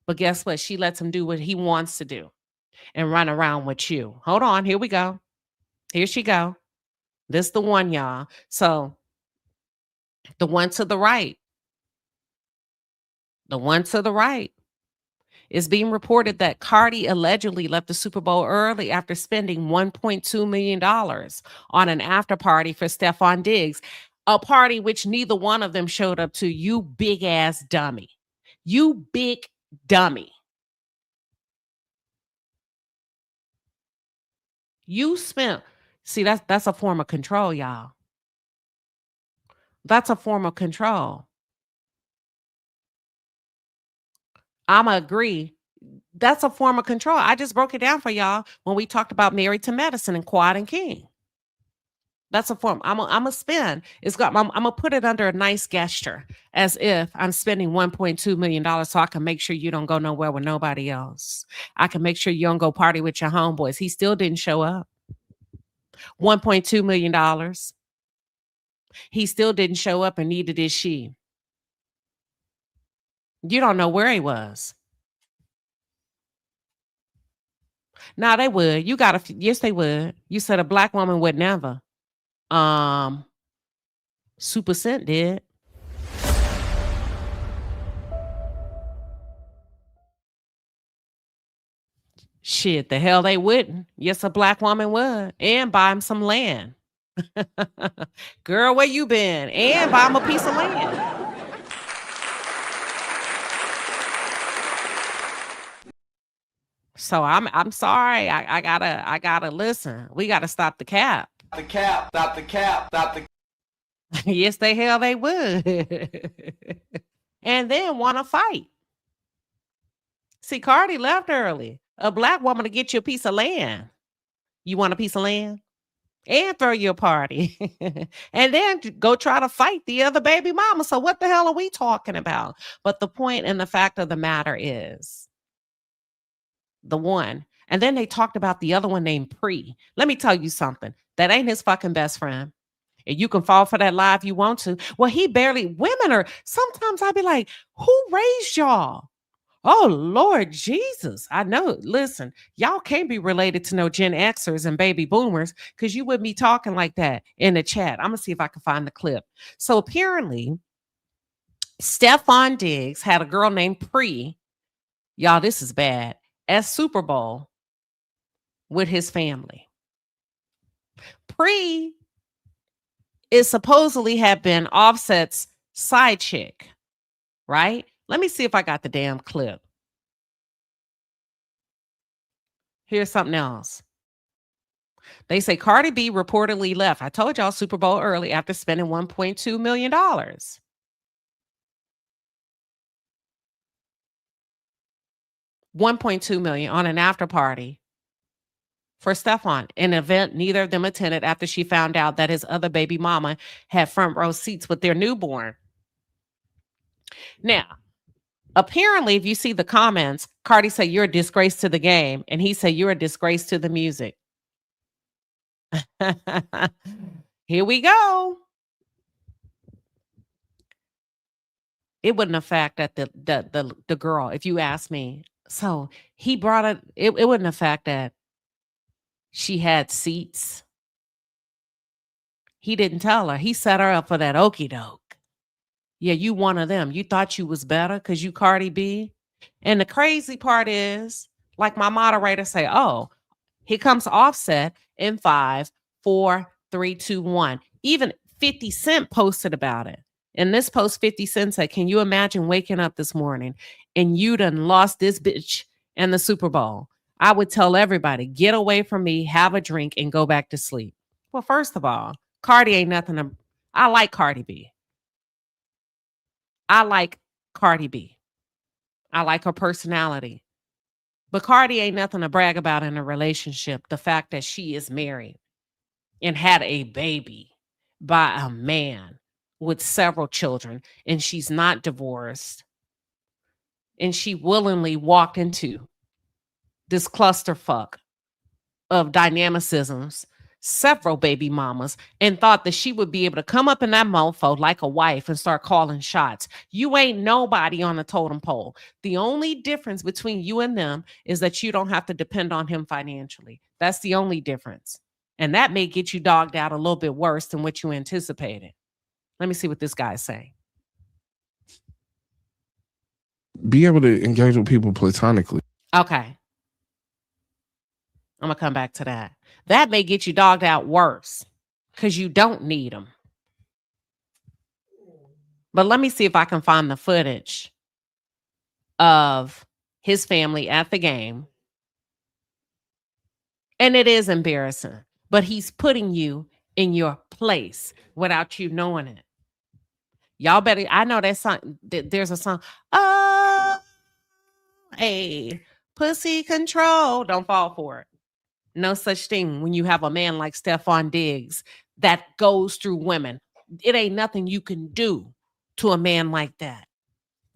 But guess what? She lets him do what he wants to do and run around with you. Hold on. Here we go. Here she go. This the one, y'all. So the one to the right. The one to the right. It's being reported that Cardi allegedly left the Super Bowl early after spending $1.2 million on an after party for Stefon Diggs, a party which neither one of them showed up to. You big ass dummy. You big dummy. You spent, see, that's a form of control, y'all. That's a form of control. I'ma agree. That's a form of control. I just broke it down for y'all when we talked about Married to Medicine and Quad and King. That's a form. I'm a spin. I'm gonna put it under a nice gesture, as if I'm spending $1.2 million so I can make sure you don't go nowhere with nobody else. I can make sure you don't go party with your homeboys. He still didn't show up. $1.2 million. He still didn't show up, and neither did she. You don't know where he was. Nah, they would. You got yes, they would. You said a black woman would never. Super Scent did. Shit, the hell they wouldn't. Yes, a black woman would. And buy him some land. Girl, where you been? And buy him a piece of land. So I'm sorry. I gotta listen. We gotta stop the cap. The cap, stop the cap, stop the. Yes, the hell they would. And then want to fight. See, Cardi left early. A black woman to get you a piece of land. You want a piece of land? And throw you a party. And then go try to fight the other baby mama. So what the hell are we talking about? But the point and the fact of the matter is, the one. And then they talked about the other one named Pre. Let me tell you something. That ain't his fucking best friend. And you can fall for that lie if you want to. Well, he barely, women are, sometimes I'd be like, who raised y'all? Oh, Lord Jesus. I know. Listen, y'all can't be related to no Gen Xers and baby boomers because you wouldn't be talking like that in the chat. I'm going to see if I can find the clip. So apparently, Stefon Diggs had a girl named Pre. Y'all, this is bad. At Super Bowl with his family. Pre is supposedly have been Offset's side chick, right? Let me see if I got the damn clip. Here's something else. They say Cardi B reportedly left. I told y'all Super Bowl early after spending $1.2 million. $1.2 million on an after party for Stefon, an event neither of them attended after she found out that his other baby mama had front row seats with their newborn. Now, apparently, if you see the comments, Cardi said, "You're a disgrace to the game," and he said, "You're a disgrace to the music." Here we go. It wouldn't affect that the girl, if you ask me. So he brought it wouldn't affect that she had seats. He didn't tell her. He set her up for that okie doke. Yeah, you one of them. You thought you was better because you Cardi B. And the crazy part is, like my moderator say, oh, here comes Offset in 5, 4, 3, 2, 1. Even 50 Cent posted about it. In this post, 50 Cent said, "Can you imagine waking up this morning and you done lost this bitch in the Super Bowl? I would tell everybody, get away from me, have a drink, and go back to sleep." Well, first of all, Cardi ain't nothing to... I like Cardi B. I like Cardi B. I like her personality. But Cardi ain't nothing to brag about in a relationship. The fact that she is married and had a baby by a man with several children, and she's not divorced, and she willingly walked into this clusterfuck of dynamicisms, several baby mamas, and thought that she would be able to come up in that mofo like a wife and start calling shots. You ain't nobody on the totem pole. The only difference between you and them is that you don't have to depend on him financially. That's the only difference. And that may get you dogged out a little bit worse than what you anticipated. Let me see what this guy's saying. Be able to engage with people platonically. Okay. I'm going to come back to that. That may get you dogged out worse because you don't need them. But let me see if I can find the footage of his family at the game. And it is embarrassing, but he's putting you in your place without you knowing it. Y'all better, I know that song, there's a song, oh, hey, pussy control. Don't fall for it. No such thing when you have a man like Stefon Diggs that goes through women. It ain't nothing you can do to a man like that.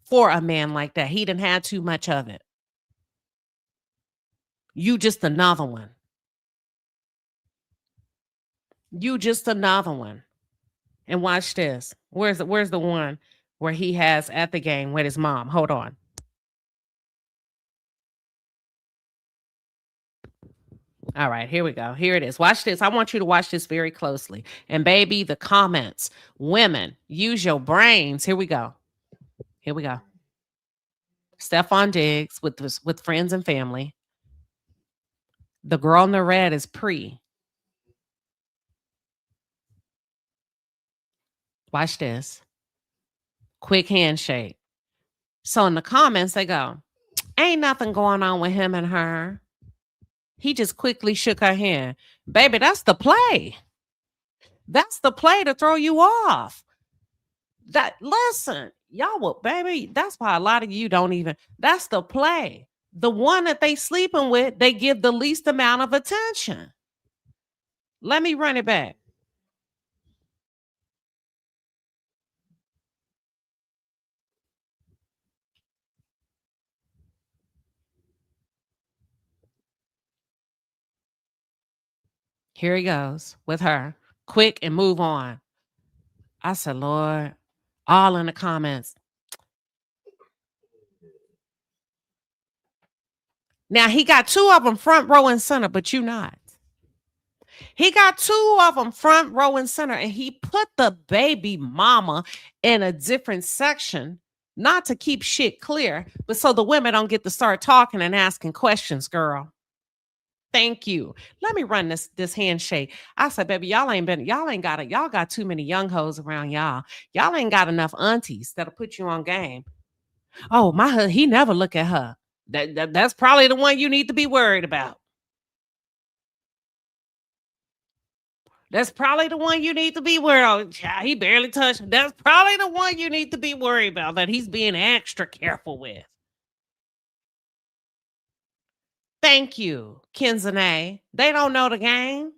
For a man like that. He done had too much of it. You just another one. You just another one. And watch this. Where's the one where he has at the game with his mom? Hold on. All right, here we go. Here it is. Watch this. I want you to watch this very closely. And baby, the comments. Women, use your brains. Here we go. Here we go. Stefon Diggs with friends and family. The girl in the red is Pre. Watch this. Quick handshake. So in the comments, they go, ain't nothing going on with him and her. He just quickly shook her hand. Baby, that's the play. That's the play to throw you off. Listen, y'all will, baby, that's why a lot of you don't even, that's the play. The one that they sleeping with, they give the least amount of attention. Let me run it back. Here he goes with her. Quick and move on. I said, Lord, all in the comments. Now, he got 2 of them front row and center, but you not. He got 2 of them front row and center, and he put the baby mama in a different section, not to keep shit clear, but so the women don't get to start talking and asking questions, girl. Thank you. Let me run this handshake. I said, baby, y'all got too many young hoes around y'all. Y'all ain't got enough aunties that'll put you on game. Oh, he never look at her. That's probably the one you need to be worried about. That's probably the one you need to be worried about. Child, he barely touched. That's probably the one you need to be worried about that he's being extra careful with. Thank you, Kenzane. They don't know the game.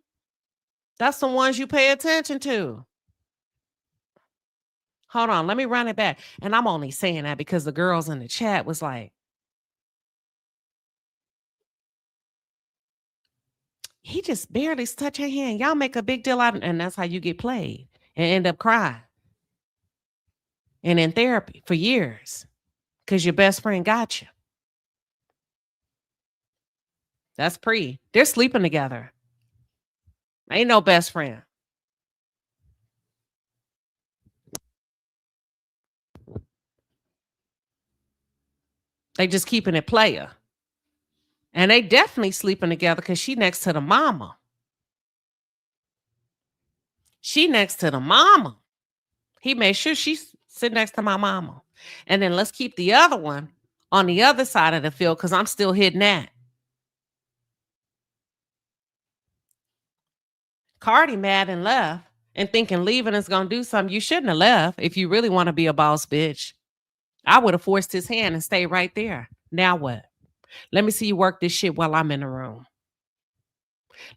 That's the ones you pay attention to. Hold on, let me run it back. And I'm only saying that because the girls in the chat was like, he just barely touched her hand. Y'all make a big deal out of it, and that's how you get played and end up crying. And in therapy for years because your best friend got you. That's pre. They're sleeping together. Ain't no best friend. They just keeping it player. And they definitely sleeping together because she next to the mama. She next to the mama. He made sure she sit next to my mama. And then let's keep the other one on the other side of the field because I'm still hitting that. Cardi mad and left and thinking leaving is going to do something. You shouldn't have left if you really want to be a boss bitch. I would have forced his hand and stayed right there. Now what? Let me see you work this shit while I'm in the room.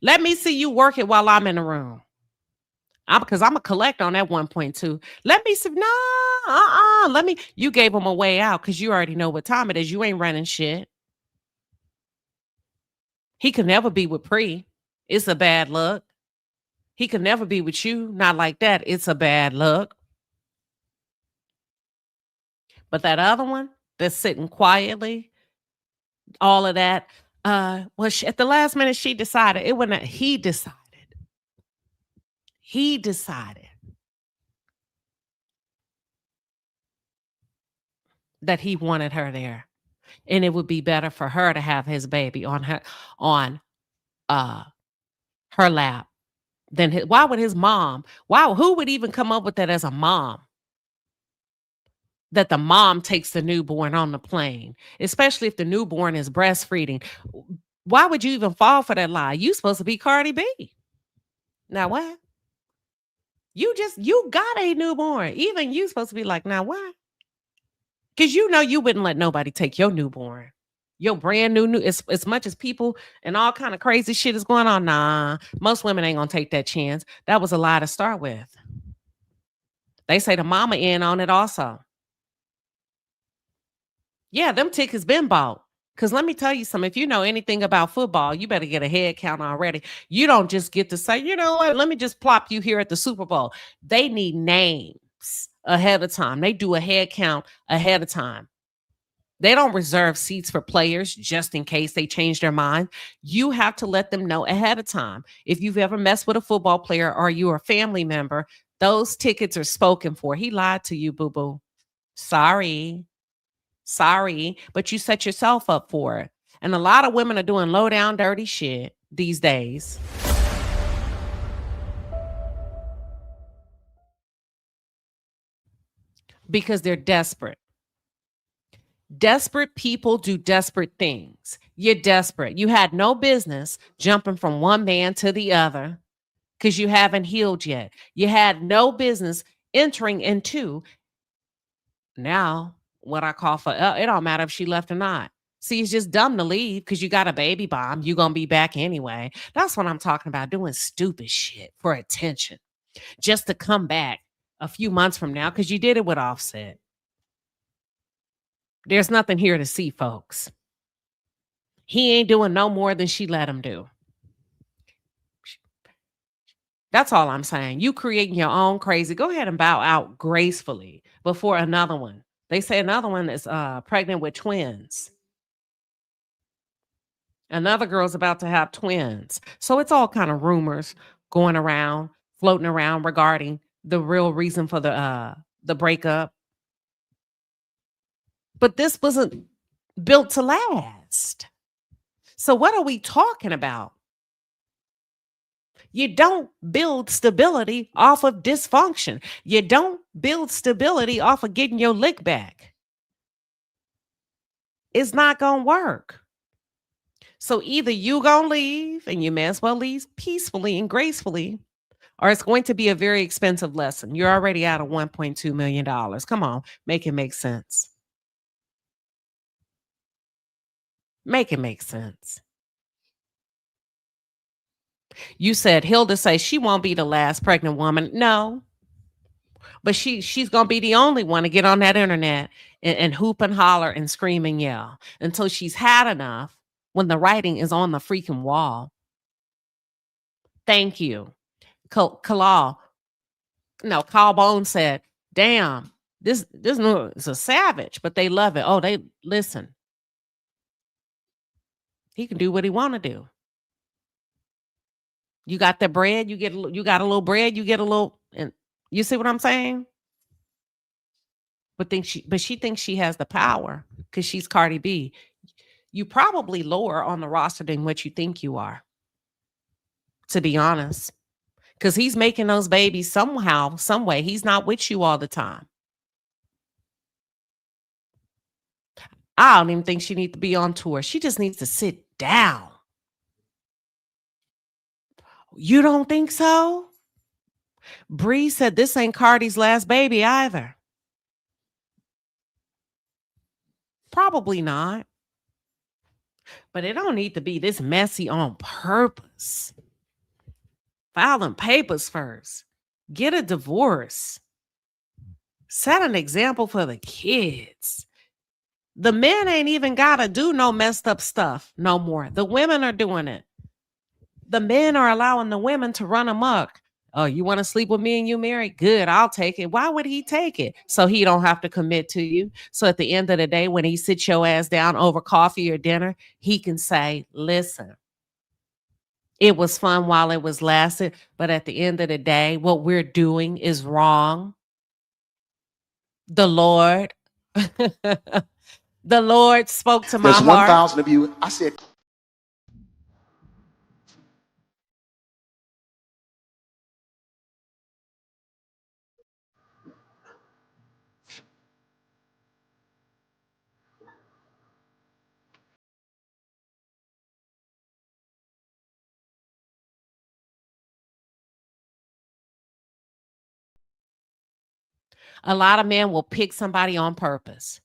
Let me see you work it while I'm in the room. Because I'm going to collect on that 1.2. Let me see. No, you gave him a way out because you already know what time it is. You ain't running shit. He could never be with Pre. It's a bad look. He could never be with you. Not like that. It's a bad look. But that other one that's sitting quietly, all of that, at the last minute, she decided. It wasn't that he decided. He decided that he wanted her there. And it would be better for her to have his baby on her lap than why would his mom? Wow, who would even come up with that as a mom? That the mom takes the newborn on the plane, especially if the newborn is breastfeeding. Why would you even fall for that lie? You supposed to be Cardi B. Now what? You got a newborn. Even you supposed to be like, now what? Because you know you wouldn't let nobody take your newborn. Your brand new, as much as people and all kind of crazy shit is going on. Nah, most women ain't gonna take that chance. That was a lie to start with. They say the mama in on it also. Yeah, them tickets been bought. Because let me tell you something. If you know anything about football, you better get a head count already. You don't just get to say, you know what, let me just plop you here at the Super Bowl. They need names ahead of time. They do a head count ahead of time. They don't reserve seats for players just in case they change their mind. You have to let them know ahead of time. If you've ever messed with a football player or you're a family member, those tickets are spoken for. He lied to you, boo-boo. Sorry, but you set yourself up for it. And a lot of women are doing low down dirty shit these days. Because they're desperate. Desperate people do desperate things. You're desperate. You had no business jumping from one man to the other because you haven't healed yet. You had no business entering into now what I call for, it don't matter if she left or not. See, it's just dumb to leave because you got a baby bomb. You're going to be back anyway. That's what I'm talking about, doing stupid shit for attention just to come back a few months from now because you did it with Offset. There's nothing here to see, folks. He ain't doing no more than she let him do. That's all I'm saying. You creating your own crazy. Go ahead and bow out gracefully before another one. They say another one is pregnant with twins. Another girl's about to have twins. So it's all kind of rumors going around, floating around regarding the real reason for the breakup. But this wasn't built to last. So what are we talking about? You don't build stability off of dysfunction. You don't build stability off of getting your lick back. It's not going to work. So either you going to leave, and you may as well leave peacefully and gracefully, or it's going to be a very expensive lesson. You're already out of $1.2 million. Come on, make it make sense. Make it make sense. You said Hilda say she won't be the last pregnant woman. No, but she's gonna be the only one to get on that internet and hoop and holler and scream and yell until she's had enough when the writing is on the freaking wall. Thank you. Kalal. No, Carl Bone said, damn, this is a savage, but they love it. Oh, they listen. He can do what he want to do. You got the bread, you got a little bread, you get a little, and you see what I'm saying? But she thinks she has the power because she's Cardi B. You probably lower on the roster than what you think you are, to be honest. Because he's making those babies somehow, some way. He's not with you all the time. I don't even think she needs to be on tour. She just needs to sit down. You don't think so? Bree said this ain't Cardi's last baby either. Probably not. But it don't need to be this messy on purpose. File them papers first. Get a divorce. Set an example for the kids. The men ain't even got to do no messed up stuff no more. The women are doing it. The men are allowing the women to run amok. Oh, you want to sleep with me and you married? Good, I'll take it. Why would he take it? So he don't have to commit to you. So at the end of the day, when he sits your ass down over coffee or dinner, he can say, listen, it was fun while it was lasted, but at the end of the day, what we're doing is wrong. The Lord, the Lord spoke to my heart. There's 1,000 of you. I said, a lot of men will pick somebody on purpose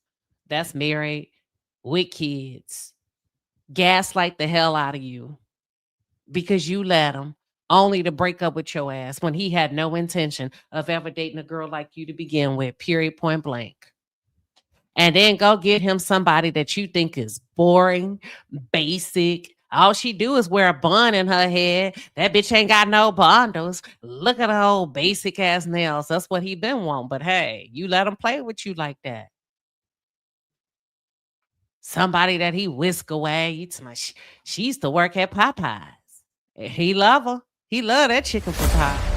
that's married with kids, gaslight the hell out of you because you let him, only to break up with your ass when he had no intention of ever dating a girl like you to begin with, period, point blank. And then go get him somebody that you think is boring, basic. All she do is wear a bun in her head. That bitch ain't got no bondos. Look at her old basic ass nails. That's what he been wanting. But hey, you let him play with you like that. Somebody that he whisk away. She used to work at Popeyes. He love her. He love that chicken for pie.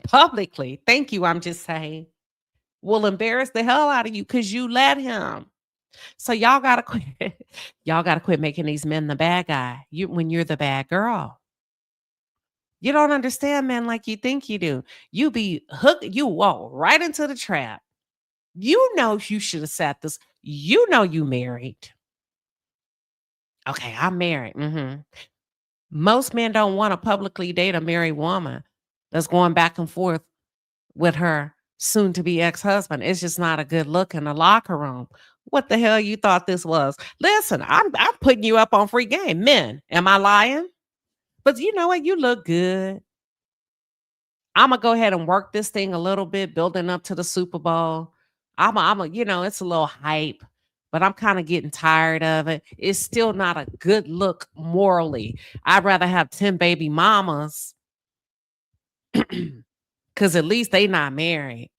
Publicly, thank you. I'm just saying, will embarrass the hell out of you because you let him. So y'all gotta quit. Y'all gotta quit making these men the bad guy. When you're the bad girl, you don't understand men like you think you do. You be hooked. You walk right into the trap. You know you should have sat this. You know you married. Okay, I'm married. Most men don't want to publicly date a married woman that's going back and forth with her soon-to-be ex-husband. It's just not a good look in the locker room. What the hell you thought this was? Listen, I'm putting you up on free game. Men, am I lying? But you know what? You look good. I'm going to go ahead and work this thing a little bit, building up to the Super Bowl. It's a little hype, but I'm kind of getting tired of it. It's still not a good look morally. I'd rather have 10 baby mamas because at least they not married.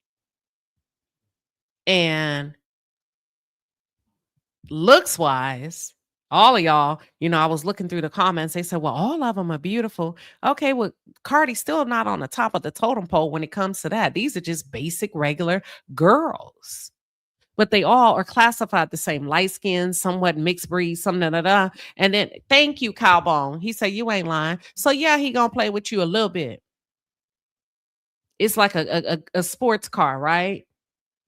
And looks wise, All of y'all, I was looking through the comments. They said, well, all of them are beautiful. Okay, well, Cardi's still not on the top of the totem pole when it comes to that. These are just basic, regular girls. But they all are classified the same: light skin, somewhat mixed breed, some da. And then, thank you, Cowbone. He said, you ain't lying. So yeah, he gonna play with you a little bit. It's like a sports car, right?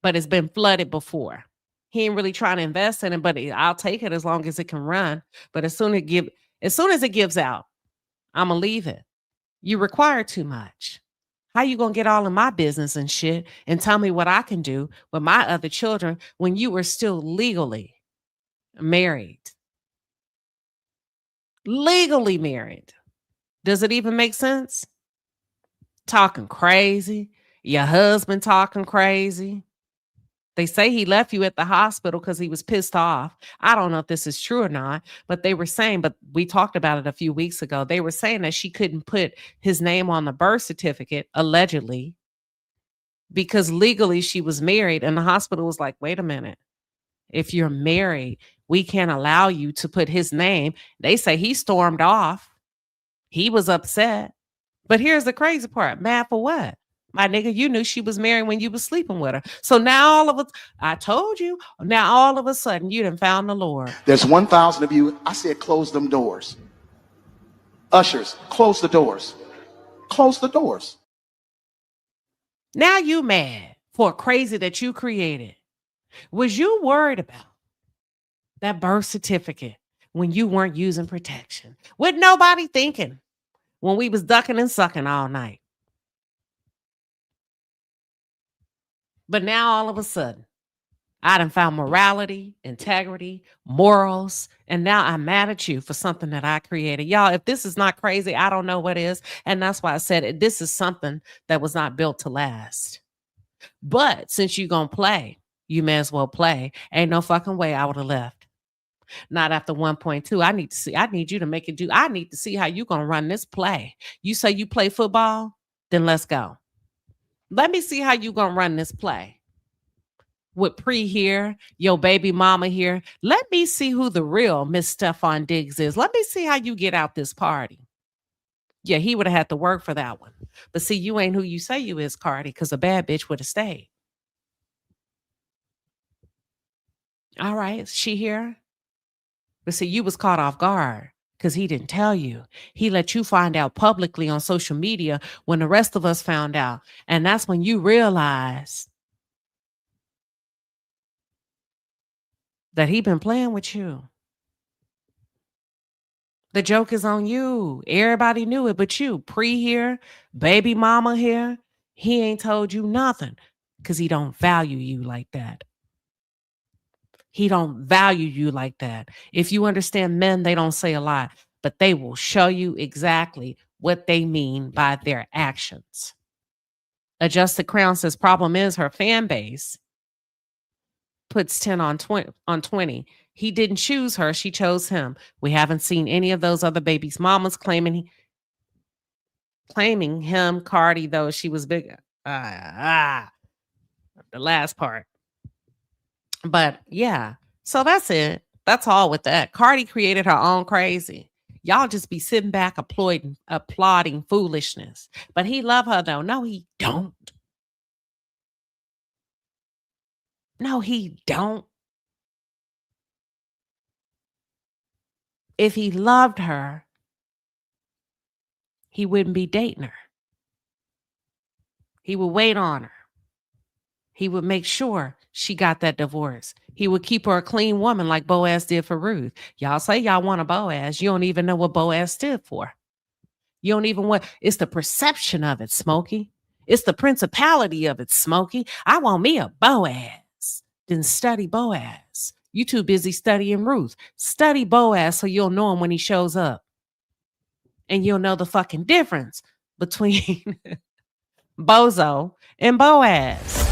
But it's been flooded before. He ain't really trying to invest in it, but I'll take it as long as it can run. But as soon as it gives out, I'm gonna leave it. You require too much. How you gonna get all in my business and shit and tell me what I can do with my other children when you were still legally married? Legally married. Does it even make sense? Talking crazy. Your husband talking crazy. They say he left you at the hospital because he was pissed off. I don't know if this is true or not, but they were saying, but we talked about it a few weeks ago. They were saying that she couldn't put his name on the birth certificate, allegedly, because legally she was married. And the hospital was like, wait a minute. If you're married, we can't allow you to put his name. They say he stormed off. He was upset. But here's the crazy part. Mad for what? My nigga, you knew she was married when you was sleeping with her. So now I told you, now all of a sudden you done found the Lord. There's 1,000 of you. I said, close them doors. Ushers, close the doors. Close the doors. Now you mad for a crazy that you created. Was you worried about that birth certificate when you weren't using protection? With nobody thinking when we was ducking and sucking all night. But now all of a sudden, I done found morality, integrity, morals, and now I'm mad at you for something that I created. Y'all, if this is not crazy, I don't know what is. And that's why I said this is something that was not built to last. But since you gonna play, you may as well play. Ain't no fucking way I would have left. Not after 1.2. I need you to make it do. I need to see how you gonna run this play. You say you play football? Then let's go. Let me see how you gonna run this play. With Pre here, your baby mama here. Let me see who the real Miss Stefon Diggs is. Let me see how you get out this party. Yeah, he would have had to work for that one. But see, you ain't who you say you is, Cardi, because a bad bitch would have stayed. All right, she here? But see, you was caught off guard because he didn't tell you. He let you find out publicly on social media when the rest of us found out. And that's when you realized that he been playing with you. The joke is on you. Everybody knew it but you. Pre here, baby mama here. He ain't told you nothing because he don't value you like that. He don't value you like that. If you understand men, they don't say a lot, but they will show you exactly what they mean by their actions. Adjusted Crown says problem is her fan base puts 10 on 20. He didn't choose her. She chose him. We haven't seen any of those other babies' mamas claiming him. Cardi, though, she was big. The last part. But yeah, so that's it. That's all with that. Cardi created her own crazy. Y'all just be sitting back applauding foolishness. But he love her though. No, he don't. No, he don't. If he loved her, he wouldn't be dating her. He would wait on her. He would make sure she got that divorce. He would keep her a clean woman like Boaz did for Ruth. Y'all say y'all want a Boaz. You don't even know what Boaz stood for. You don't even want, it's the perception of it, Smokey. It's the principality of it, Smokey. I want me a Boaz. Then study Boaz. You too busy studying Ruth. Study Boaz so you'll know him when he shows up. And you'll know the fucking difference between Bozo and Boaz.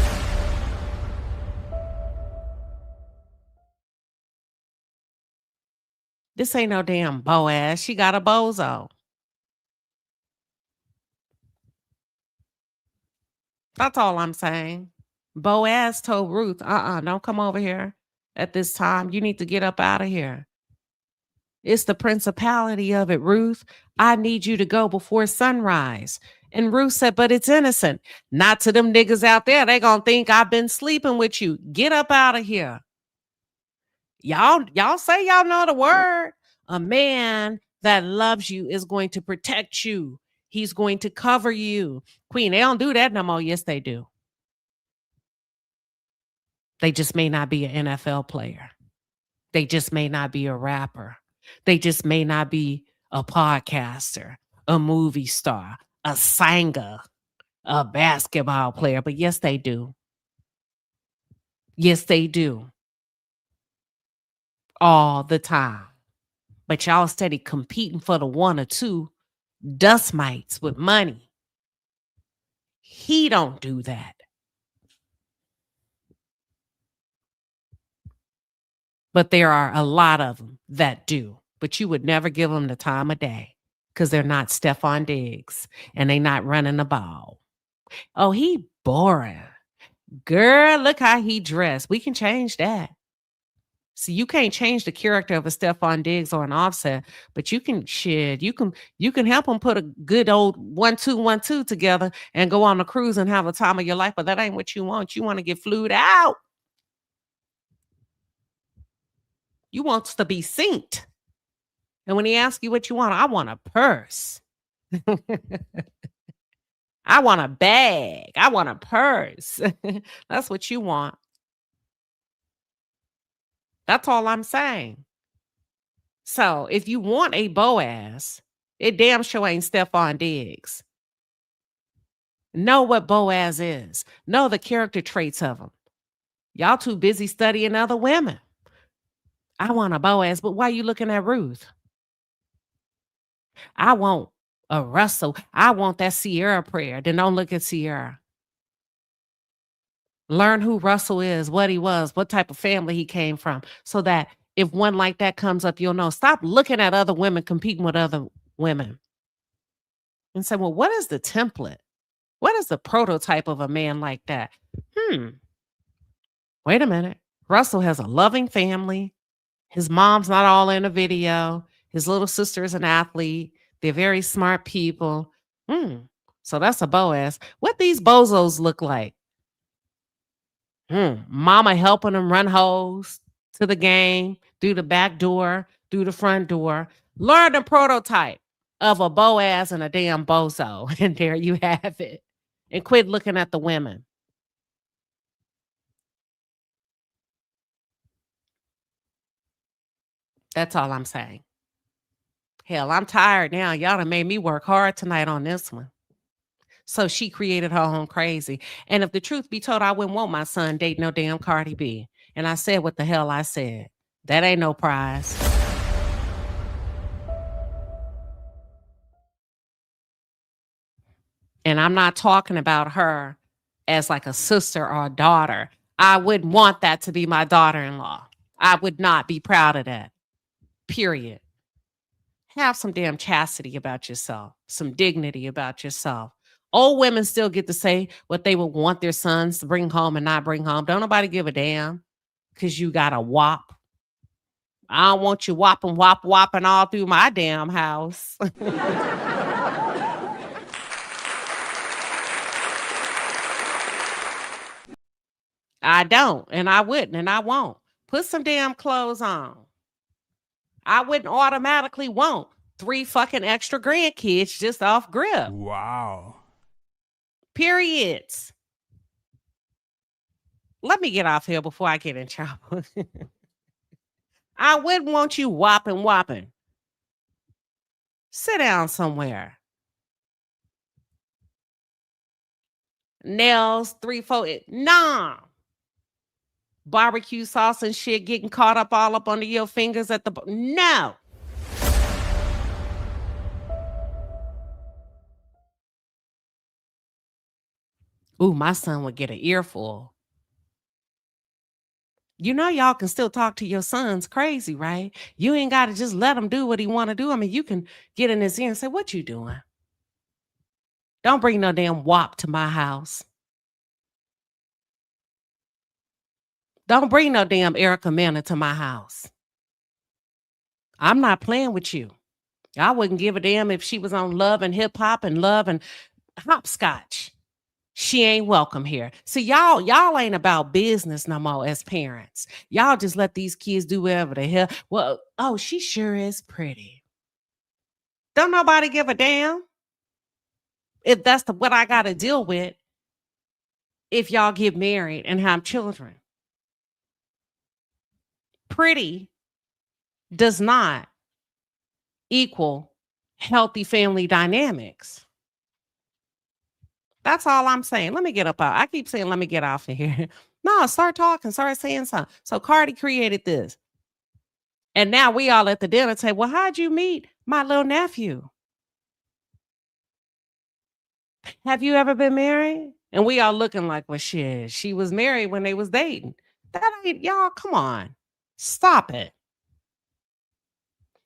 This ain't no damn Boaz. She got a bozo. That's all I'm saying. Boaz told Ruth, don't come over here at this time. You need to get up out of here. It's the principality of it, Ruth. I need you to go before sunrise. And Ruth said, but it's innocent. Not to them niggas out there. They gonna think I've been sleeping with you. Get up out of here. Y'all say y'all know the word. A man that loves you is going to protect you. He's going to cover you. Queen, they don't do that no more. Yes, they do. They just may not be an NFL player. They just may not be a rapper. They just may not be a podcaster, a movie star, a singer, a basketball player. But yes, they do. Yes, they do. All the time. But y'all steady competing for the one or two dust mites with money. He don't do that. But there are a lot of them that do. But you would never give them the time of day because they're not Stefon Diggs and they not running the ball. Oh, he boring. Girl, look how he dressed. We can change that. See, you can't change the character of a Stefon Diggs or an Offset, but you can you can help them put a good old 1-2-1-2 together and go on a cruise and have a time of your life. But that ain't what you want. You want to get flued out. You want to be synced. And when he asks you what you want, I want a purse. I want a bag. I want a purse. That's what you want. That's all I'm saying. So if you want a Boaz, it damn sure ain't Stefon Diggs. Know what Boaz is. Know the character traits of him. Y'all too busy studying other women. I want a Boaz, but why are you looking at Ruth? I want a Russell. I want that Sierra prayer. Then don't look at Sierra. Learn who Russell is, what he was, what type of family he came from, so that if one like that comes up, you'll know. Stop looking at other women competing with other women and say, well, what is the template? What is the prototype of a man like that? Wait a minute. Russell has a loving family. His mom's not all in a video. His little sister is an athlete. They're very smart people. So that's a Boaz. What these bozos look like? Mama helping them run hoes to the game, through the back door, through the front door. Learn the prototype of a Boaz and a damn bozo. And there you have it. And quit looking at the women. That's all I'm saying. Hell, I'm tired now. Y'all done made me work hard tonight on this one. So she created her own crazy. And if the truth be told, I wouldn't want my son date no damn Cardi B. And I said what the hell I said. That ain't no prize. And I'm not talking about her as like a sister or a daughter. I wouldn't want that to be my daughter-in-law. I would not be proud of that. Period. Have some damn chastity about yourself, some dignity about yourself. Old women still get to say what they would want their sons to bring home and not bring home. Don't nobody give a damn because you got a whop. I don't want you whopping all through my damn house. I don't, and I wouldn't, and I won't. Put some damn clothes on. I wouldn't automatically want 3 fucking extra grandkids just off grip. Wow. Periods. Let me get off here before I get in trouble. I wouldn't want you whopping. Sit down somewhere. Nails, 3, 4. Nah. Barbecue sauce and shit getting caught up all up under your fingers at the... No. Ooh, my son would get an earful. You know y'all can still talk to your sons crazy, right? You ain't got to just let him do what he want to do. I mean, you can get in his ear and say, what you doing? Don't bring no damn wop to my house. Don't bring no damn Erica Mena to my house. I'm not playing with you. I wouldn't give a damn if she was on Love and Hip Hop and Love and Hopscotch. She ain't welcome here. See, y'all ain't about business no more as parents. Y'all just let these kids do whatever the hell. Well, oh, she sure is pretty. Don't nobody give a damn if that's what I got to deal with if y'all get married and have children. Pretty does not equal healthy family dynamics. That's all I'm saying. Let me get up out. I keep saying, let me get off of here. No, start talking, start saying something. So Cardi created this. And now we all at the dinner table. Well, how'd you meet my little nephew? Have you ever been married? And we all looking like, well, shit, she was married when they was dating. That ain't, y'all, come on. Stop it.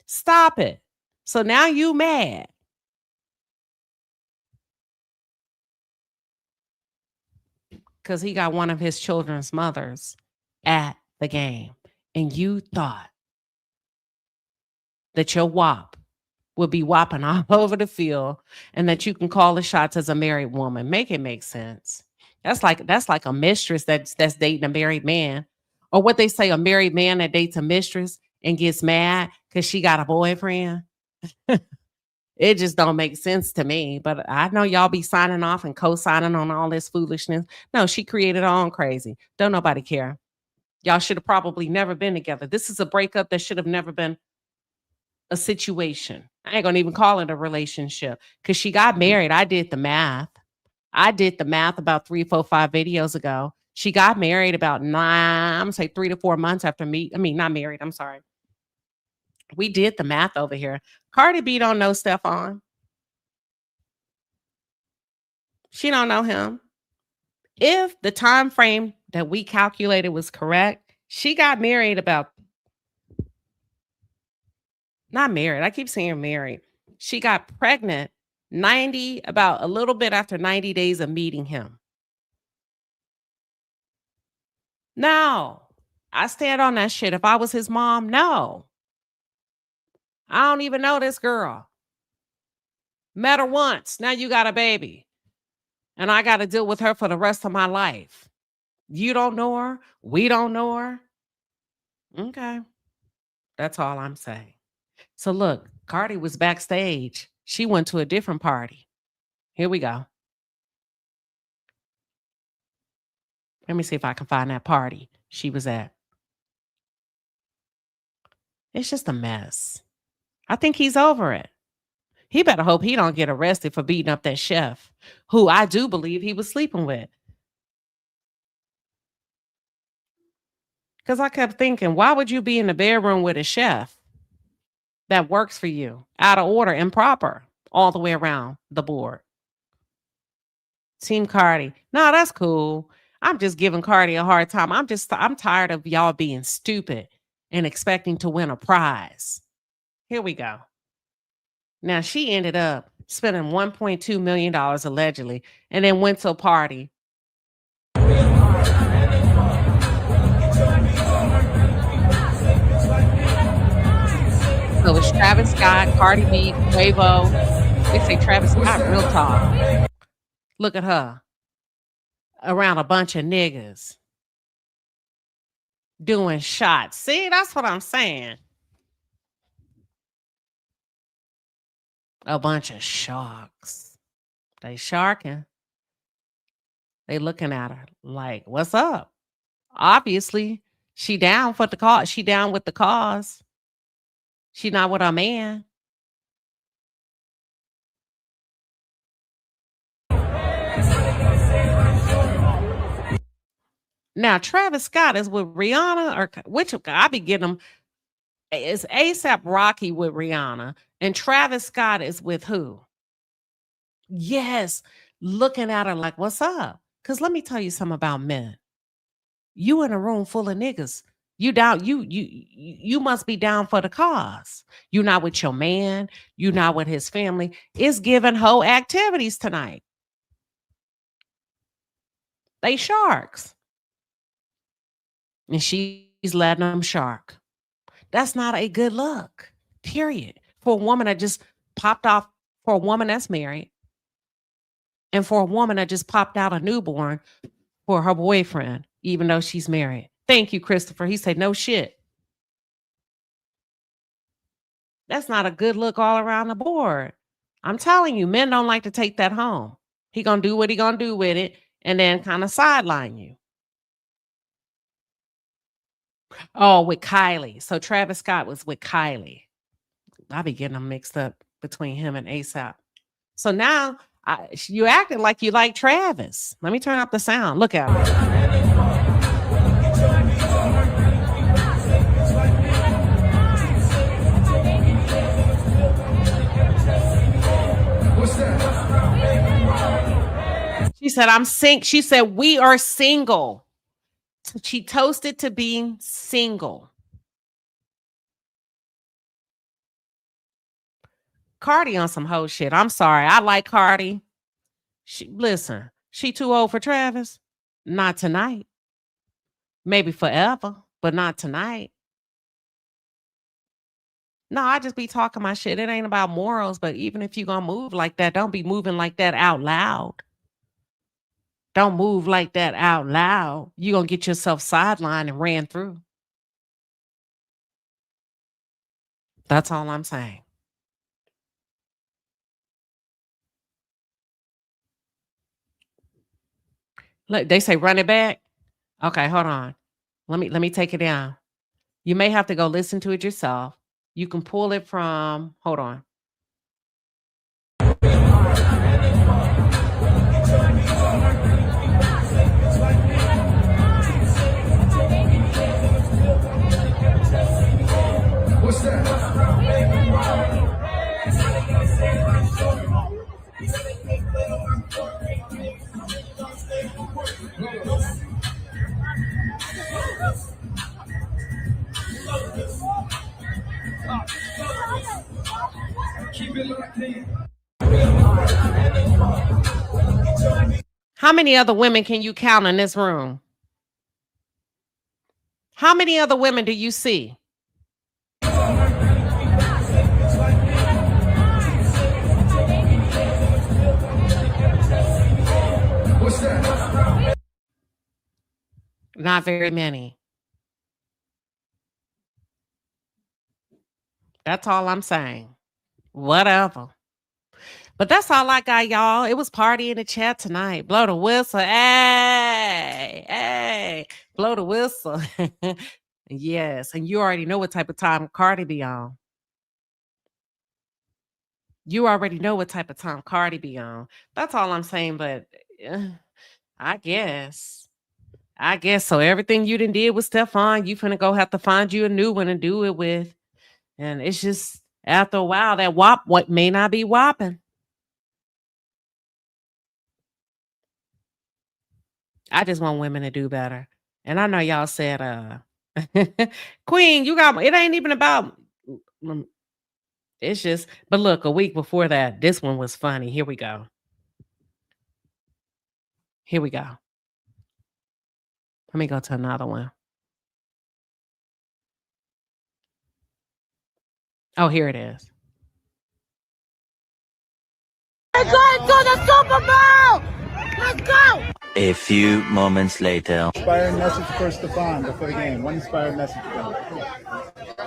Stop it. So now you mad. Because he got one of his children's mothers at the game. And you thought that your WAP would be whopping all over the field and that you can call the shots as a married woman. Make it make sense. That's like a mistress that's dating a married man. Or what they say, a married man that dates a mistress and gets mad because she got a boyfriend. It just don't make sense to me. But I know y'all be signing off and co-signing on all this foolishness. No, she created her own crazy. Don't nobody care. Y'all should have probably never been together. This is a breakup that should have never been a situation. I ain't gonna even call it a relationship because she got married. I did the math. About 3, 4, 5 videos ago. She got married about 3 to 4 months after me. I mean, not married. I'm sorry. We did the math over here. Cardi B don't know Stefon. She don't know him. If the time frame that we calculated was correct, she got married not married. I keep saying married. She got pregnant about a little bit after 90 days of meeting him. No, I stand on that shit. If I was his mom, no. I don't even know this girl. Met her once. Now you got a baby. And I got to deal with her for the rest of my life. You don't know her. We don't know her. Okay. That's all I'm saying. So look, Cardi was backstage. She went to a different party. Here we go. Let me see if I can find that party she was at. It's just a mess. I think he's over it. He better hope he don't get arrested for beating up that chef, who I do believe he was sleeping with. Because I kept thinking, why would you be in the bedroom with a chef that works for you, out of order, improper, all the way around the board? Team Cardi. No, that's cool. I'm just giving Cardi a hard time. I'm tired of y'all being stupid and expecting to win a prize. Here we go. Now, she ended up spending $1.2 million allegedly and then went to a party. So it's Travis Scott, Cardi B, Quavo. They say Travis Scott real tall. Look at her. Around a bunch of niggas. Doing shots. See, that's what I'm saying. A bunch of sharks. They sharking. They looking at her like, what's up? Obviously, she down for the cause. She down with the cause. She not with her man. Now, Travis Scott is with Rihanna, or which I be getting them. It's ASAP Rocky with Rihanna, and Travis Scott is with who? Yes, looking at her like, what's up? Because let me tell you something about men. You in a room full of niggas. You down, you must be down for the cause. You not with your man, you not with his family. It's giving hoe activities tonight. They sharks. And she's letting them shark. That's not a good look. Period. For a woman that just popped off, for a woman that's married, and for a woman that just popped out a newborn for her boyfriend, even though she's married. Thank you, Christopher. He said, no shit. That's not a good look all around the board. I'm telling you, men don't like to take that home. He gonna do what he gonna do with it and then kind of sideline you. Oh, with Kylie. So Travis Scott was with Kylie. I be getting them mixed up between him and ASAP. So now you acting like you like Travis. Let me turn up the sound. Look at him. She said, she said, we are single. She toasted to being single. Cardi on some hoe shit. I'm sorry. I like Cardi. Listen, she too old for Travis? Not tonight. Maybe forever, but not tonight. No, I just be talking my shit. It ain't about morals, but even if you gonna move like that, don't be moving like that out loud. Don't move like that out loud. You gonna get yourself sidelined and ran through. That's all I'm saying. Look, they say run it back. Okay, hold on. Let me take it down. You may have to go listen to it yourself. You can pull it from, hold on. What's that? How many other women can you count in this room? How many other women do you see? What's that? Not very many. That's all I'm saying. Whatever. But that's all I got, y'all. It was party in the chat tonight. Blow the whistle. Hey, hey. Blow the whistle. Yes. And you already know what type of time Cardi be on. You already know what type of time Cardi be on. That's all I'm saying. But I guess so. Everything you done did with Stefon, you finna go have to find you a new one to do it with. And it's just after a while that what may not be whopping. I just want women to do better. And I know y'all said, Queen, you got, it ain't even about, it's just, but look, a week before that, this one was funny. Here we go. Here we go. Let me go to another one. Oh, here it is. We're going to the Super Bowl! Let's go! A few moments later. Inspiring message for Stefon before the game. One inspired message for him.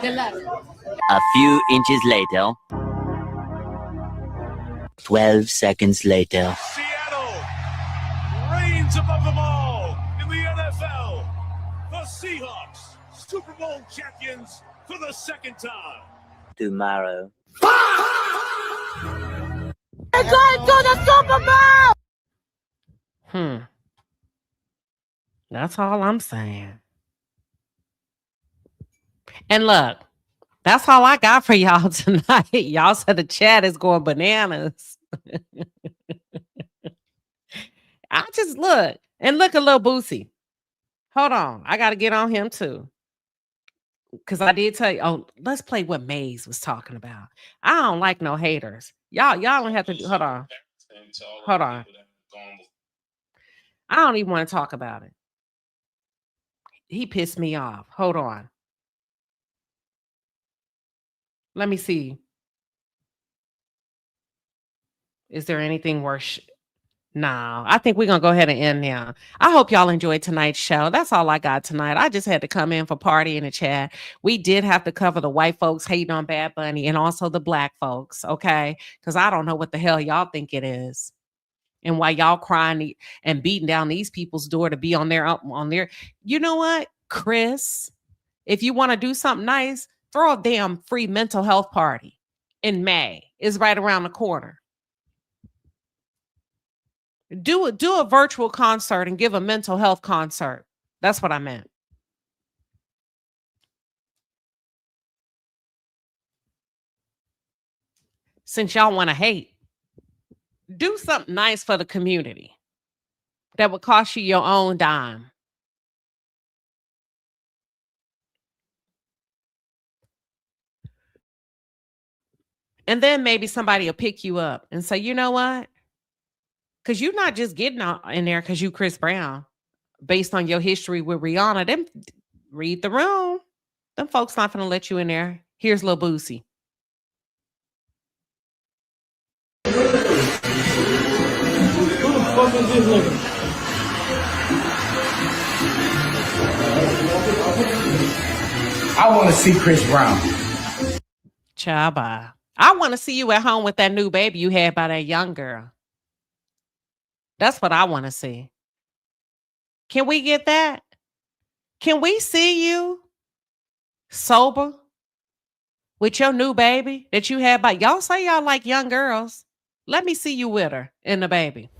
Good luck. A few inches later. 12 seconds later. Seattle reigns above them all in the NFL. The Seahawks, Super Bowl champions for the second time. Tomorrow. We're going to the Super Bowl! That's all I'm saying. And look, that's all I got for y'all tonight. Y'all said the chat is going bananas. I just look at Lil Boosie. Hold on. I got to get on him too. Because I did tell you, let's play what Maze was talking about. I don't like no haters. Y'all don't have to do, hold on. I don't even want to talk about it. He pissed me off. Hold on. Let me see. Is there anything worse? No, I think we're going to go ahead and end now. I hope y'all enjoyed tonight's show. That's all I got tonight. I just had to come in for party in the chat. We did have to cover the white folks hating on Bad Bunny and also the black folks, okay? Because I don't know what the hell y'all think it is. And why y'all crying and beating down these people's door to be on their. You know what, Chris? If you want to do something nice, throw a damn free mental health party in May. It's right around the corner. Do a virtual concert and give a mental health concert. That's what I meant. Since y'all want to hate, do something nice for the community that would cost you your own dime. And then maybe somebody will pick you up and say, you know what? Because you're not just getting out in there because you Chris Brown. Based on your history with Rihanna, them read the room. Them folks not going to let you in there. Here's Lil Boosie. Who the fuck is this nigga? I want to see Chris Brown. Chaba. I want to see you at home with that new baby you had by that young girl. That's what I want to see. Can we get that? Can we see you sober with your new baby that you had by y'all say y'all like young girls? Let me see you with her and the baby.